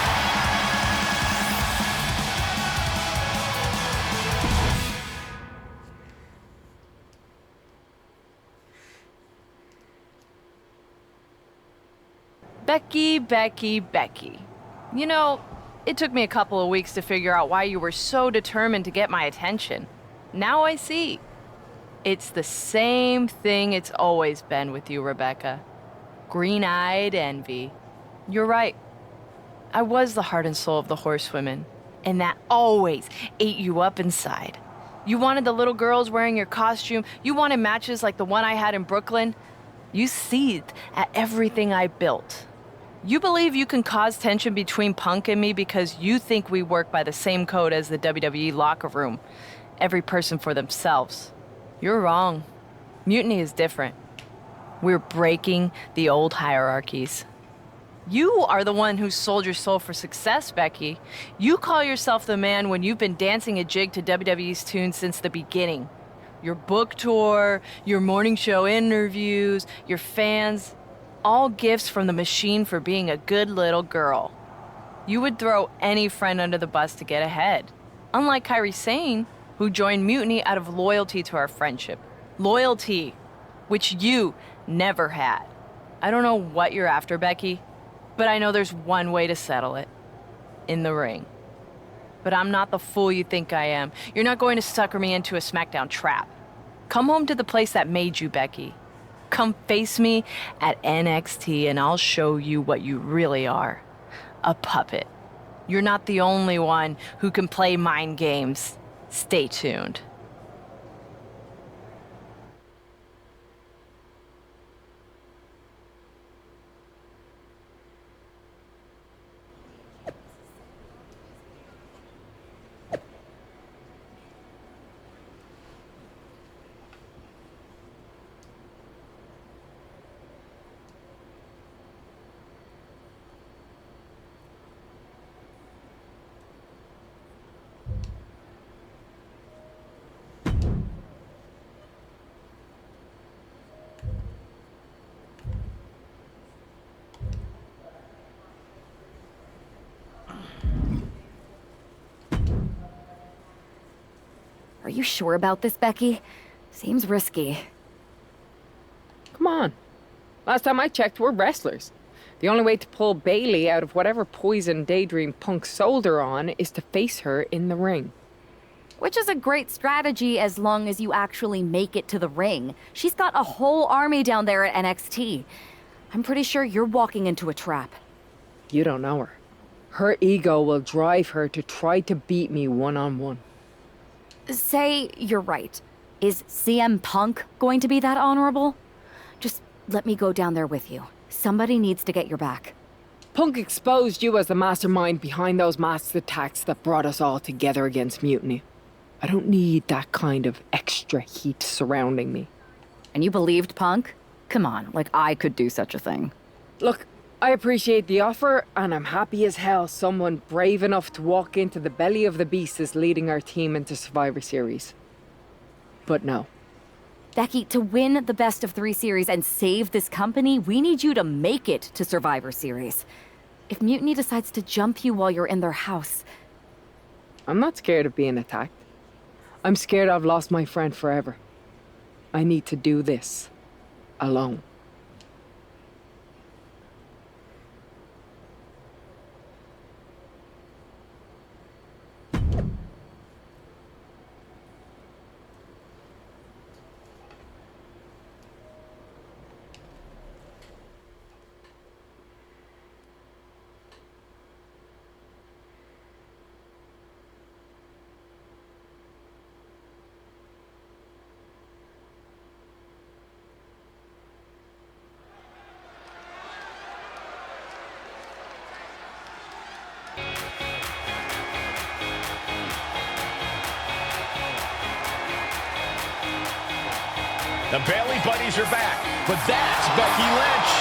Becky, Becky, Becky. You know, it took me a couple of weeks to figure out why you were so determined to get my attention. Now I see. It's the same thing it's always been with you, Rebecca. Green-eyed envy. You're right. I was the heart and soul of the horsewomen, and that always ate you up inside. You wanted the little girls wearing your costume. You wanted matches like the one I had in Brooklyn. You seethed at everything I built. You believe you can cause tension between Punk and me because you think we work by the same code as the WWE locker room. Every person for themselves. You're wrong. Mutiny is different. We're breaking the old hierarchies. You are the one who sold your soul for success, Becky. You call yourself the man when you've been dancing a jig to WWE's tune since the beginning. Your book tour, your morning show interviews, your fans, all gifts from the machine for being a good little girl. You would throw any friend under the bus to get ahead. Unlike Kairi Sane, who joined Mutiny out of loyalty to our friendship. Loyalty, which you never had. I don't know what you're after, Becky, but I know there's one way to settle it. In the ring. But I'm not the fool you think I am. You're not going to sucker me into a SmackDown trap. Come home to the place that made you, Becky. Come face me at NXT and I'll show you what you really are. A puppet. You're not the only one who can play mind games. Stay tuned. Are you sure about this, Becky? Seems risky. Come on. Last time I checked, we're wrestlers. The only way to pull Bayley out of whatever poison daydream Punk sold her on is to face her in the ring. Which is a great strategy as long as you actually make it to the ring. She's got a whole army down there at NXT. I'm pretty sure you're walking into a trap. You don't know her. Her ego will drive her to try to beat me one-on-one. Say you're right. Is CM Punk going to be that honorable? Just let me go down there with you. Somebody needs to get your back. Punk exposed you as the mastermind behind those masked attacks that brought us all together against Mutiny. I don't need that kind of extra heat surrounding me. And you believed Punk? Come on, like I could do such a thing. Look, I appreciate the offer, and I'm happy as hell someone brave enough to walk into the belly of the beast is leading our team into Survivor Series. But no. Becky, to win the best of 3 series and save this company, we need you to make it to Survivor Series. If Mutiny decides to jump you while you're in their house... I'm not scared of being attacked. I'm scared I've lost my friend forever. I need to do this alone. The Bailey buddies are back, but that's Becky Lynch.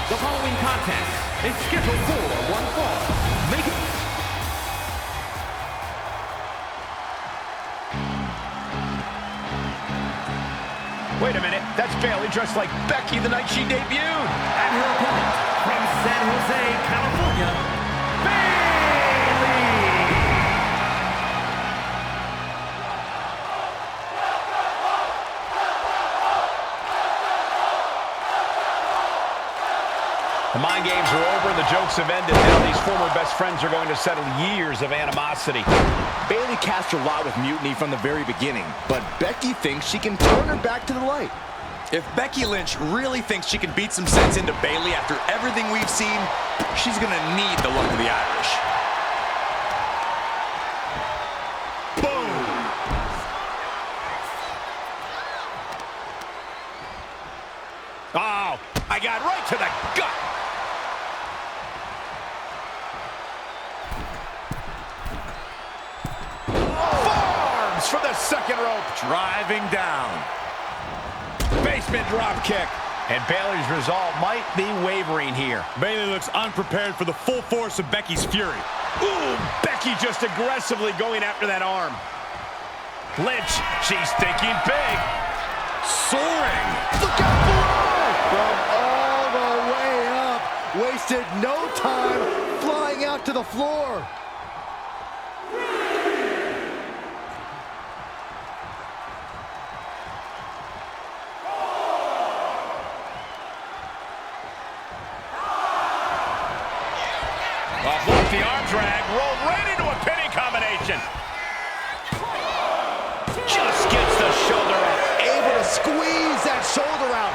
The following contest is scheduled for one fall. Make it. Wait a minute, that's Bailey dressed like Becky the night she debuted. And her opponent from San Jose, California, the mind games are over, the jokes have ended. Now these former best friends are going to settle years of animosity. Bailey cast her lot with Mutiny from the very beginning, but Becky thinks she can turn her back to the light. If Becky Lynch really thinks she can beat some sense into Bailey after everything we've seen, she's gonna need the luck of the Irish. Boom! Oh, I got right to the gut. Farms from the second rope. Driving down. Basement drop kick. And Bailey's resolve might be wavering here. Bailey looks unprepared for the full force of Becky's fury. Ooh, Becky just aggressively going after that arm. Lynch, she's thinking big. Soaring. Look out below! From all the way up. Wasted no time flying out to the floor. Off the arm drag, rolled right into a pinning combination. Just gets the shoulder out. Able to squeeze that shoulder out.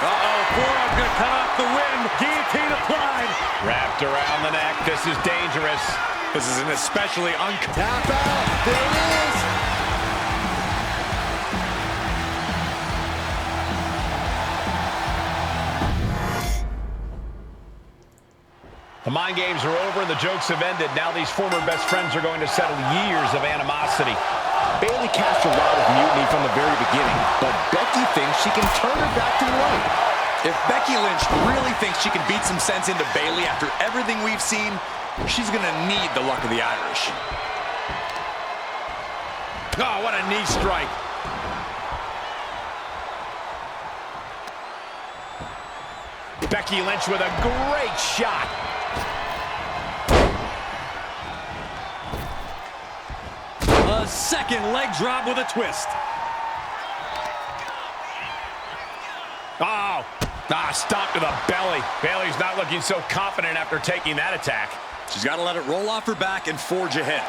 Uh-oh, forearm's gonna cut off the wind. Guillotine applied. Wrapped around the neck. This is dangerous. This is an especially Tap out. There it is. The mind games are over and the jokes have ended. Now these former best friends are going to settle years of animosity. Bailey cast her lot with Mutiny from the very beginning, but Becky thinks she can turn her back to the light. If Becky Lynch really thinks she can beat some sense into Bailey after everything we've seen, she's gonna need the luck of the Irish. Oh, what a knee strike. Becky Lynch with a great shot. a second leg drop with a twist. Oh, stop to the belly. Bailey's not looking so confident after taking that attack. She's got to let it roll off her back and forge ahead.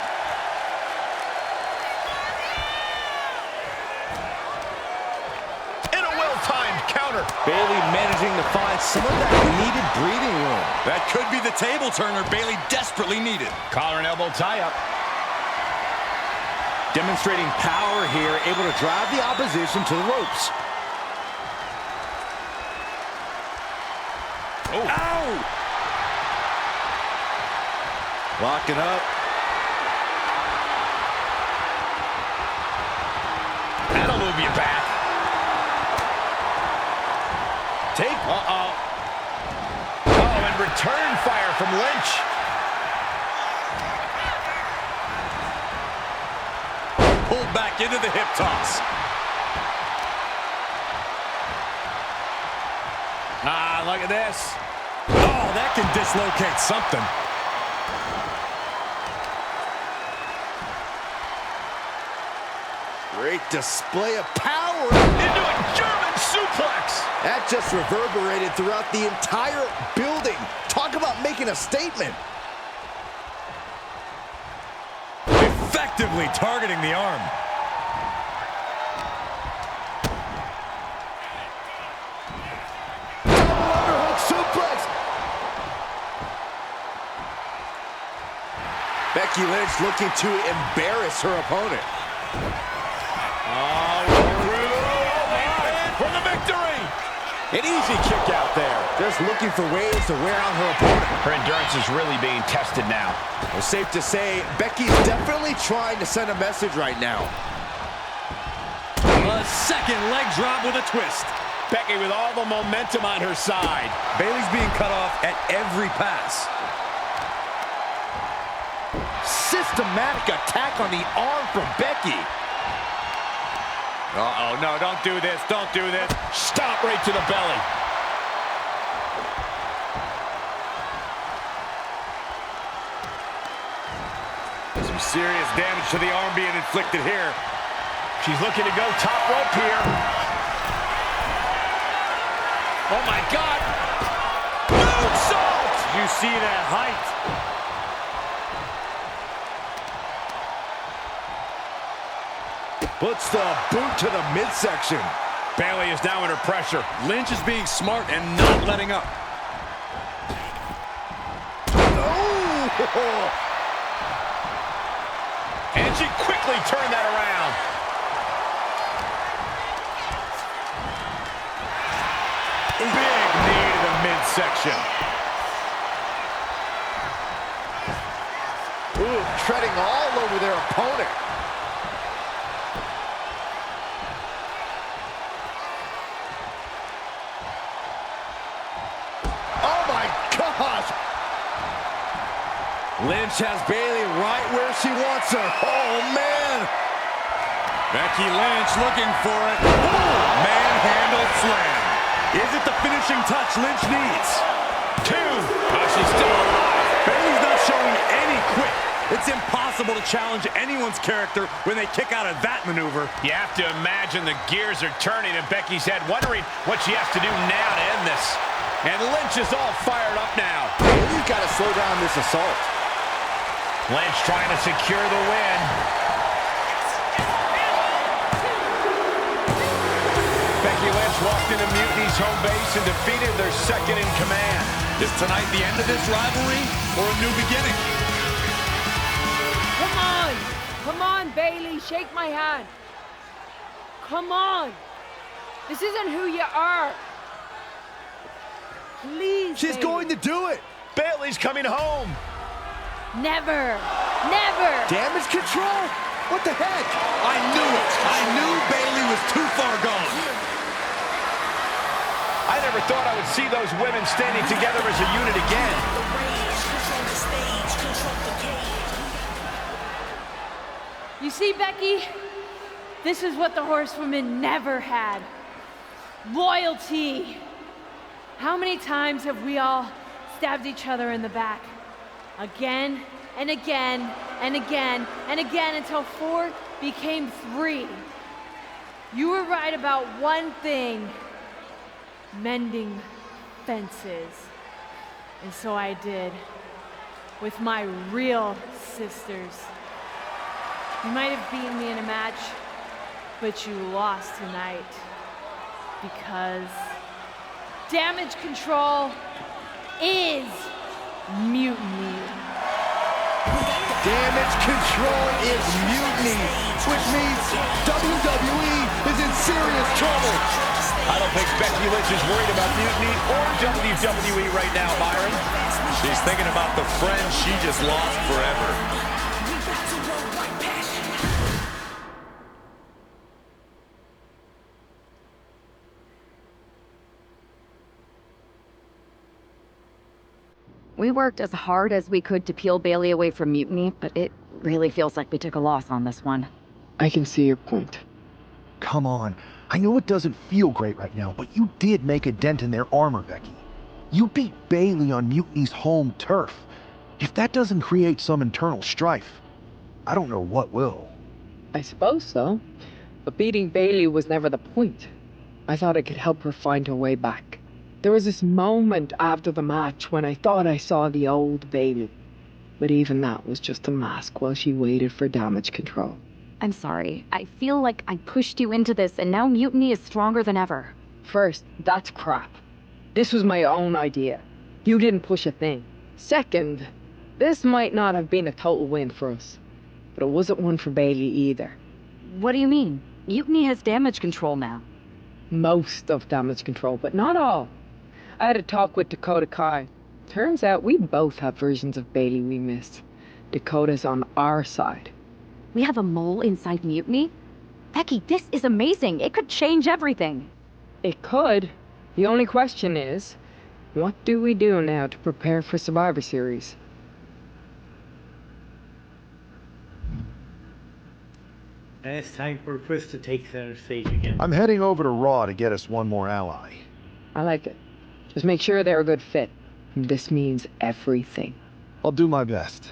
In a well-timed counter. Bailey managing to find some of that needed breathing room. That could be the table turner Bailey desperately needed. Collar and elbow tie-up. Demonstrating power here, able to drive the opposition to the ropes. Oh. Ow! Locking up. That'll move you back. Take. Oh, and return fire from Lynch. pulled back into the hip toss. Ah, look at this. Oh, that can dislocate something. Great display of power. Into a German suplex. That just reverberated throughout the entire building. Talk about making a statement. Effectively targeting the arm. Double underhook suplex. Becky Lynch looking to embarrass her opponent. For the victory. An easy kick out there. Just looking for ways to wear out her opponent. Her endurance is really being tested now. Well, safe to say, Becky's definitely trying to send a message right now. A second leg drop with a twist. Becky with all the momentum on her side. Bayley's being cut off at every pass. Systematic attack on the arm from Becky. Uh-oh, no, don't do this, don't do this. Stop right to the belly. Some serious damage to the arm being inflicted here. She's looking to go top rope here. Oh, my God. Moonsault! Did you see that height? Puts the boot to the midsection. Bayley is now under pressure. Lynch is being smart and not letting up. Oh! And she quickly turned that around. Big knee to the midsection. Ooh, treading all over their opponent. Lynch has Bayley right where she wants her. Oh, man. Becky Lynch looking for it. Manhandle slam. Is it the finishing touch Lynch needs? 2. Oh, she's still alive. Bayley's not showing any quit. It's impossible to challenge anyone's character when they kick out of that maneuver. You have to imagine the gears are turning in Becky's head, wondering what she has to do now to end this. And Lynch is all fired up now. Bayley's got to slow down this assault. Lynch trying to secure the win. Becky Lynch walked into Mutiny's home base and defeated their second in command. Is tonight the end of this rivalry or a new beginning? Come on! Come on, Bayley, shake my hand. Come on! This isn't who you are. Please, She's Bayley. going to do it. Bayley's coming home. Never! Never! Damage control? What the heck? I knew it. I knew Bayley was too far gone. I never thought I would see those women standing together as a unit again. You see, Becky? This is what the horsewomen never had. Loyalty. How many times have we all stabbed each other in the back? Again and again and again and again until 4 became 3. You were right about one thing: mending fences. And so I did, with my real sisters. You might have beaten me in a match, but you lost tonight because damage control is mutiny. Damage control is mutiny, which means WWE is in serious trouble. I don't think Becky Lynch is worried about mutiny or WWE right now, Byron. She's thinking about the friend she just lost forever. We worked as hard as we could to peel Bayley away from Mutiny, but it really feels like we took a loss on this one. I can see your point. Come on. I know it doesn't feel great right now, but you did make a dent in their armor, Becky. You beat Bayley on Mutiny's home turf. If that doesn't create some internal strife, I don't know what will. I suppose so. But beating Bayley was never the point. I thought I could help her find her way back. There was this moment after the match when I thought I saw the old Bayley. But even that was just a mask while she waited for damage control. I'm sorry. I feel like I pushed you into this and now Mutiny is stronger than ever. First, that's crap. This was my own idea. You didn't push a thing. Second, this might not have been a total win for us. But it wasn't one for Bayley either. What do you mean? Mutiny has damage control now. Most of damage control, but not all. I had a talk with Dakota Kai. Turns out we both have versions of Bayley we missed. Dakota's on our side. We have a mole inside Mutiny? Becky, this is amazing. It could change everything. It could. The only question is, what do we do now to prepare for Survivor Series? And it's time for Chris to take center stage again. I'm heading over to Raw to get us one more ally. I like it. Just make sure they're a good fit. This means everything. I'll do my best.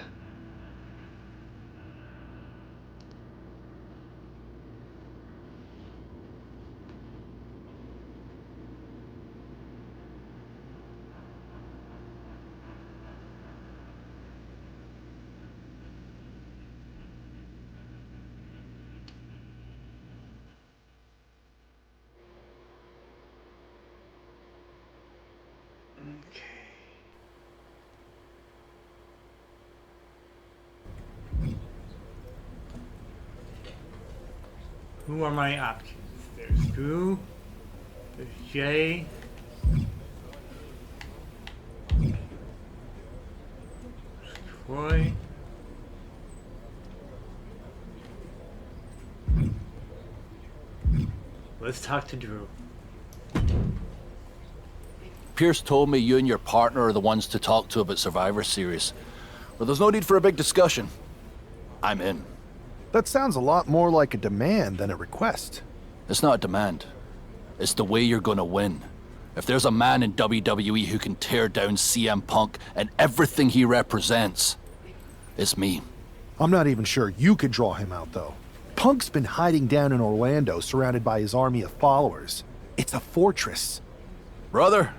Who are my options? There's Drew, there's Jay, there's Troy, let's talk to Drew. Pierce told me you and your partner are the ones to talk to about Survivor Series. But there's no need for a big discussion. I'm in. That sounds a lot more like a demand than a request. It's not a demand. It's the way you're gonna win. If there's a man in WWE who can tear down CM Punk and everything he represents, it's me. I'm not even sure you could draw him out, though. Punk's been hiding down in Orlando, surrounded by his army of followers. It's a fortress. Brother,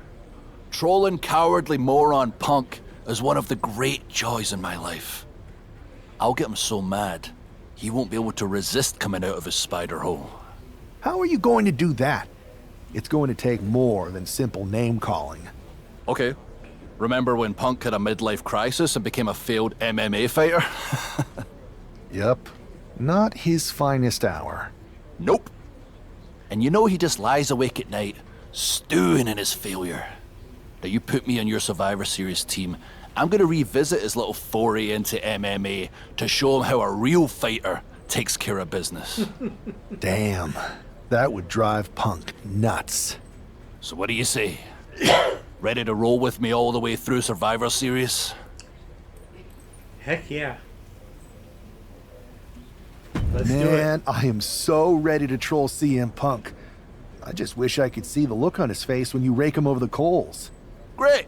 trolling cowardly moron Punk is one of the great joys in my life. I'll get him so mad, he won't be able to resist coming out of his spider hole. How are you going to do that? It's going to take more than simple name-calling. Okay. Remember when Punk had a midlife crisis and became a failed MMA fighter? Yep. Not his finest hour. Nope. And you know he just lies awake at night, stewing in his failure. Now you put me on your Survivor Series team, I'm gonna revisit his little foray into MMA to show him how a real fighter takes care of business. Damn. That would drive Punk nuts. So what do you say? Ready to roll with me all the way through Survivor Series? Heck yeah. Let's do it. Man, I am so ready to troll CM Punk. I just wish I could see the look on his face when you rake him over the coals. Great!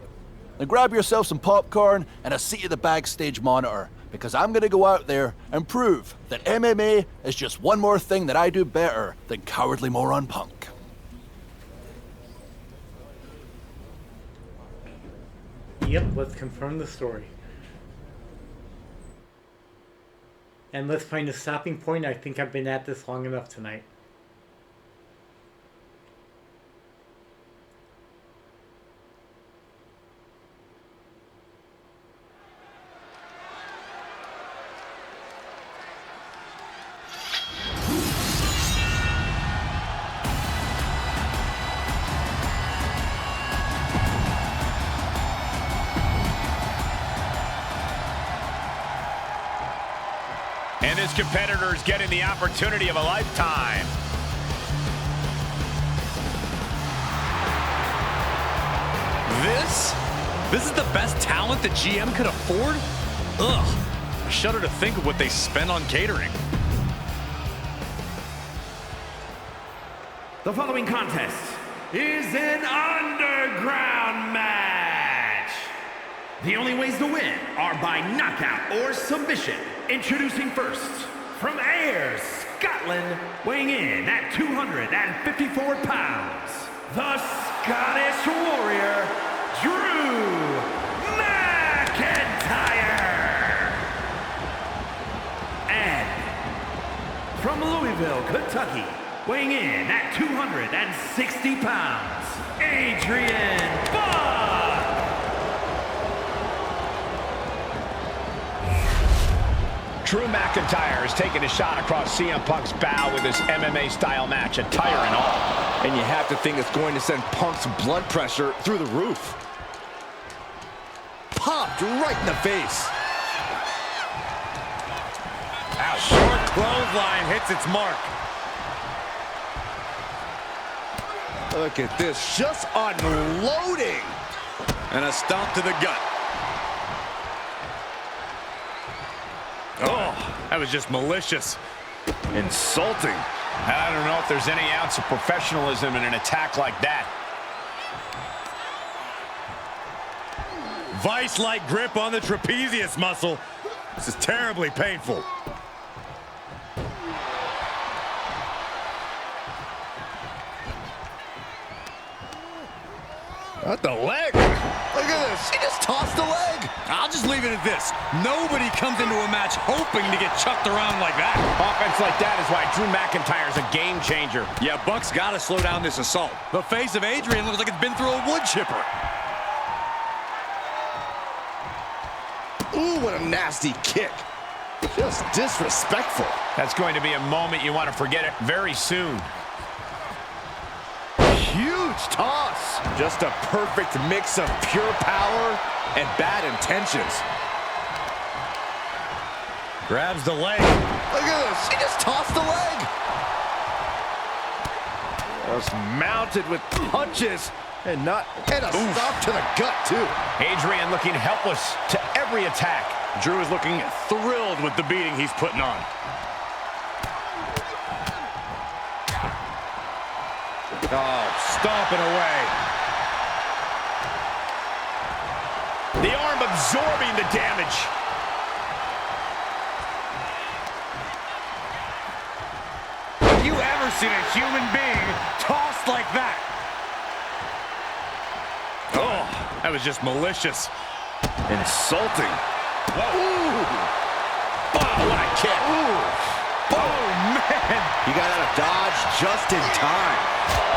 Now grab yourself some popcorn and a seat at the backstage monitor, because I'm gonna go out there and prove that MMA is just one more thing that I do better than cowardly moron Punk. Yep, let's confirm the story. And let's find a stopping point. I think I've been at this long enough tonight. And this competitor is getting the opportunity of a lifetime. This is the best talent the GM could afford? Ugh. I shudder to think of what they spend on catering. The following contest is an underground match. The only ways to win are by knockout or submission. Introducing first, from Ayr, Scotland, weighing in at 254 pounds, the Scottish Warrior, Drew McIntyre. And from Louisville, Kentucky, weighing in at 260 pounds, Adrian Buck. Drew McIntyre is taking a shot across CM Punk's bow with his MMA-style match, attire and all. And you have to think it's going to send Punk's blood pressure through the roof. Popped right in the face. Ouch. Short clothesline hits its mark. Look at this, just unloading. And a stomp to the gut. Oh, that was just malicious. Insulting. I don't know if there's any ounce of professionalism in an attack like that. Vice-like grip on the trapezius muscle. This is terribly painful. What the leg? Look at this. He just tossed the leg. I'll just leave it at this. Nobody comes into a match hoping to get chucked around like that. Offense like that is why Drew McIntyre's a game changer. Yeah, Buck's got to slow down this assault. The face of Adrian looks like it's been through a wood chipper. Ooh, what a nasty kick. Just disrespectful. That's going to be a moment you want to forget it very soon. Huge toss. Just a perfect mix of pure power and bad intentions. Grabs the leg. Look at this. He just tossed the leg. Just mounted with punches and a stop to the gut, too. Adrian looking helpless to every attack. Drew is looking thrilled with the beating he's putting on. Oh, stomping away. The arm absorbing the damage. Have you ever seen a human being tossed like that? Oh, that was just malicious. Insulting. Whoa. Ooh. Oh, what a kick. Ooh. Oh, man. He got out of dodge just in time.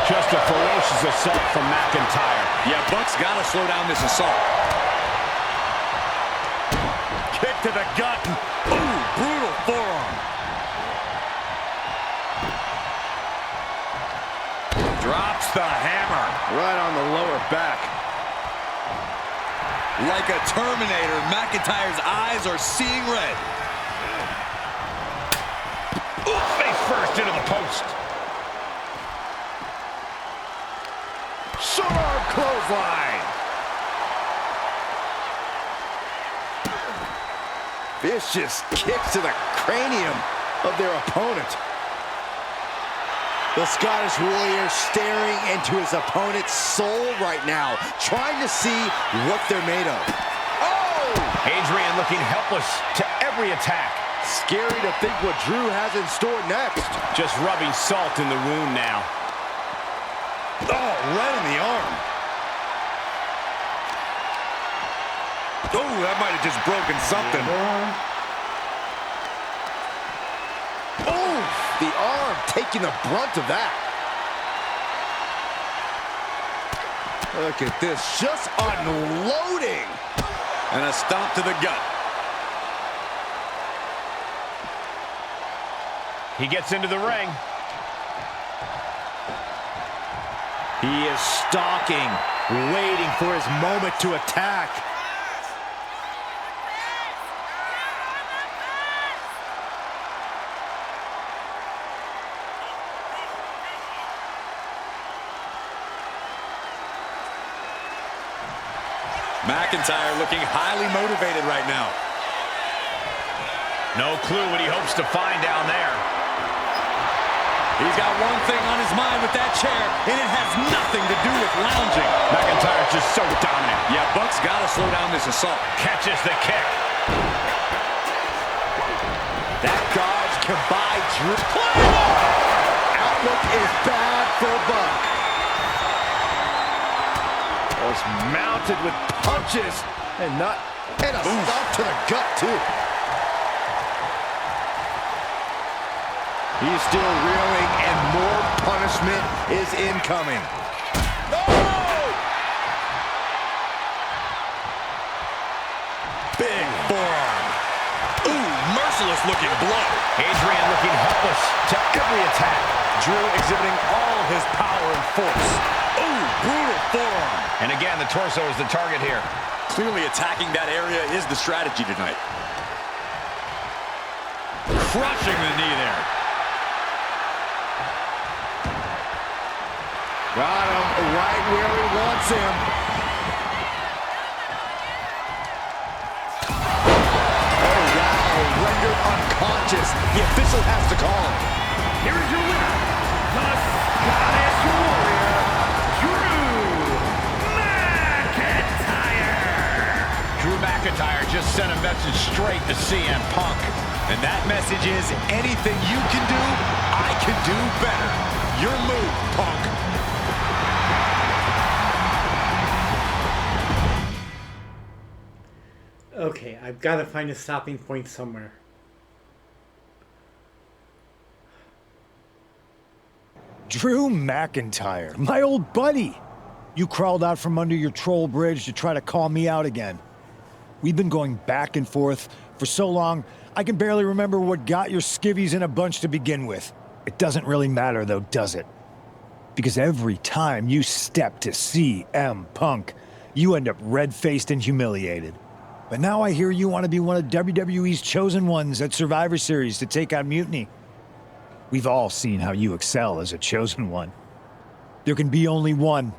Just a ferocious assault from McIntyre. Yeah, Buck's got to slow down this assault. Kick to the gut. Ooh, brutal forearm. Drops the hammer. Right on the lower back. Like a Terminator, McIntyre's eyes are seeing red. Ooh, face first into the post. Short arm clothesline. Vicious kicks to the cranium of their opponent. The Scottish Warrior staring into his opponent's soul right now, trying to see what they're made of. Oh! Adrian looking helpless to every attack. Scary to think what Drew has in store next. Just rubbing salt in the wound now. Oh, right in the arm. Oh, that might have just broken something. Oh, the arm taking the brunt of that. Look at this, just unloading. And a stomp to the gut. He gets into the ring. He is stalking, waiting for his moment to attack. McIntyre looking highly motivated right now. No clue what he hopes to find down there. He's got one thing on his mind with that chair, and it has nothing to do with lounging. McIntyre's just so dominant. Yeah, Buck's got to slow down this assault. Catches the kick. That dodge can buy Drew. Outlook is bad for Buck. Was mounted with punches and a stomp to the gut too. He's still reeling, and more punishment is incoming. No! Big forearm. Ooh, merciless looking blow. Adrian looking helpless to every attack. Drew exhibiting all his power and force. Ooh, brutal forearm. And again, the torso is the target here. Clearly attacking that area is the strategy tonight. Crushing the knee there. Got him right where he wants him. Oh, wow, rendered unconscious. The official has to call him. Here is your winner, the Scottish Warrior, Drew McIntyre. Drew McIntyre just sent a message straight to CM Punk. And that message is, anything you can do, I can do better. Your move, Punk. Okay, I've got to find a stopping point somewhere. Drew McIntyre, my old buddy. You crawled out from under your troll bridge to try to call me out again. We've been going back and forth for so long, I can barely remember what got your skivvies in a bunch to begin with. It doesn't really matter though, does it? Because every time you step to CM Punk, you end up red-faced and humiliated. But now I hear you want to be one of WWE's chosen ones at Survivor Series to take on Mutiny. We've all seen how you excel as a chosen one. There can be only one,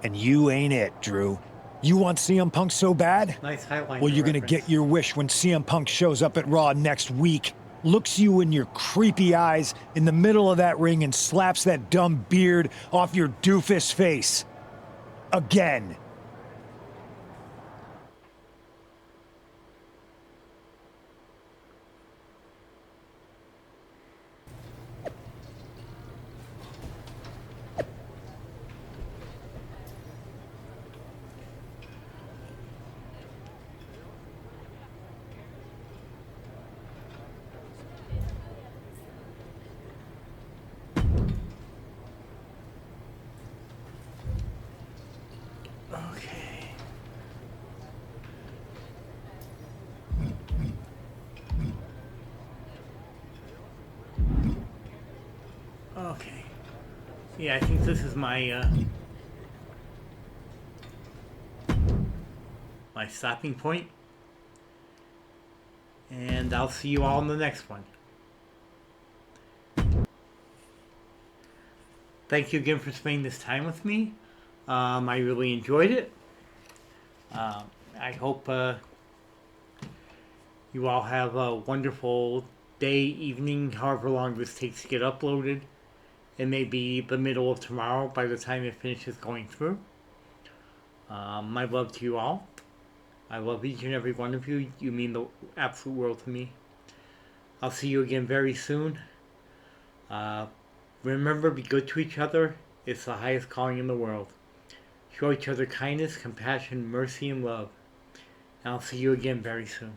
and you ain't it, Drew. You want CM Punk so bad? Nice highlight. Well, you're gonna get your wish when CM Punk shows up at Raw next week, looks you in your creepy eyes in the middle of that ring and slaps that dumb beard off your doofus face. Again. Okay. Yeah, I think this is my my stopping point. And I'll see you all in the next one. Thank you again for spending this time with me. I really enjoyed it. I hope you all have a wonderful day, evening, however long this takes to get uploaded. It may be the middle of tomorrow by the time it finishes going through. My love to you all. I love each and every one of you. You mean the absolute world to me. I'll see you again very soon. Remember, be good to each other. It's the highest calling in the world. Show each other kindness, compassion, mercy, and love. And I'll see you again very soon.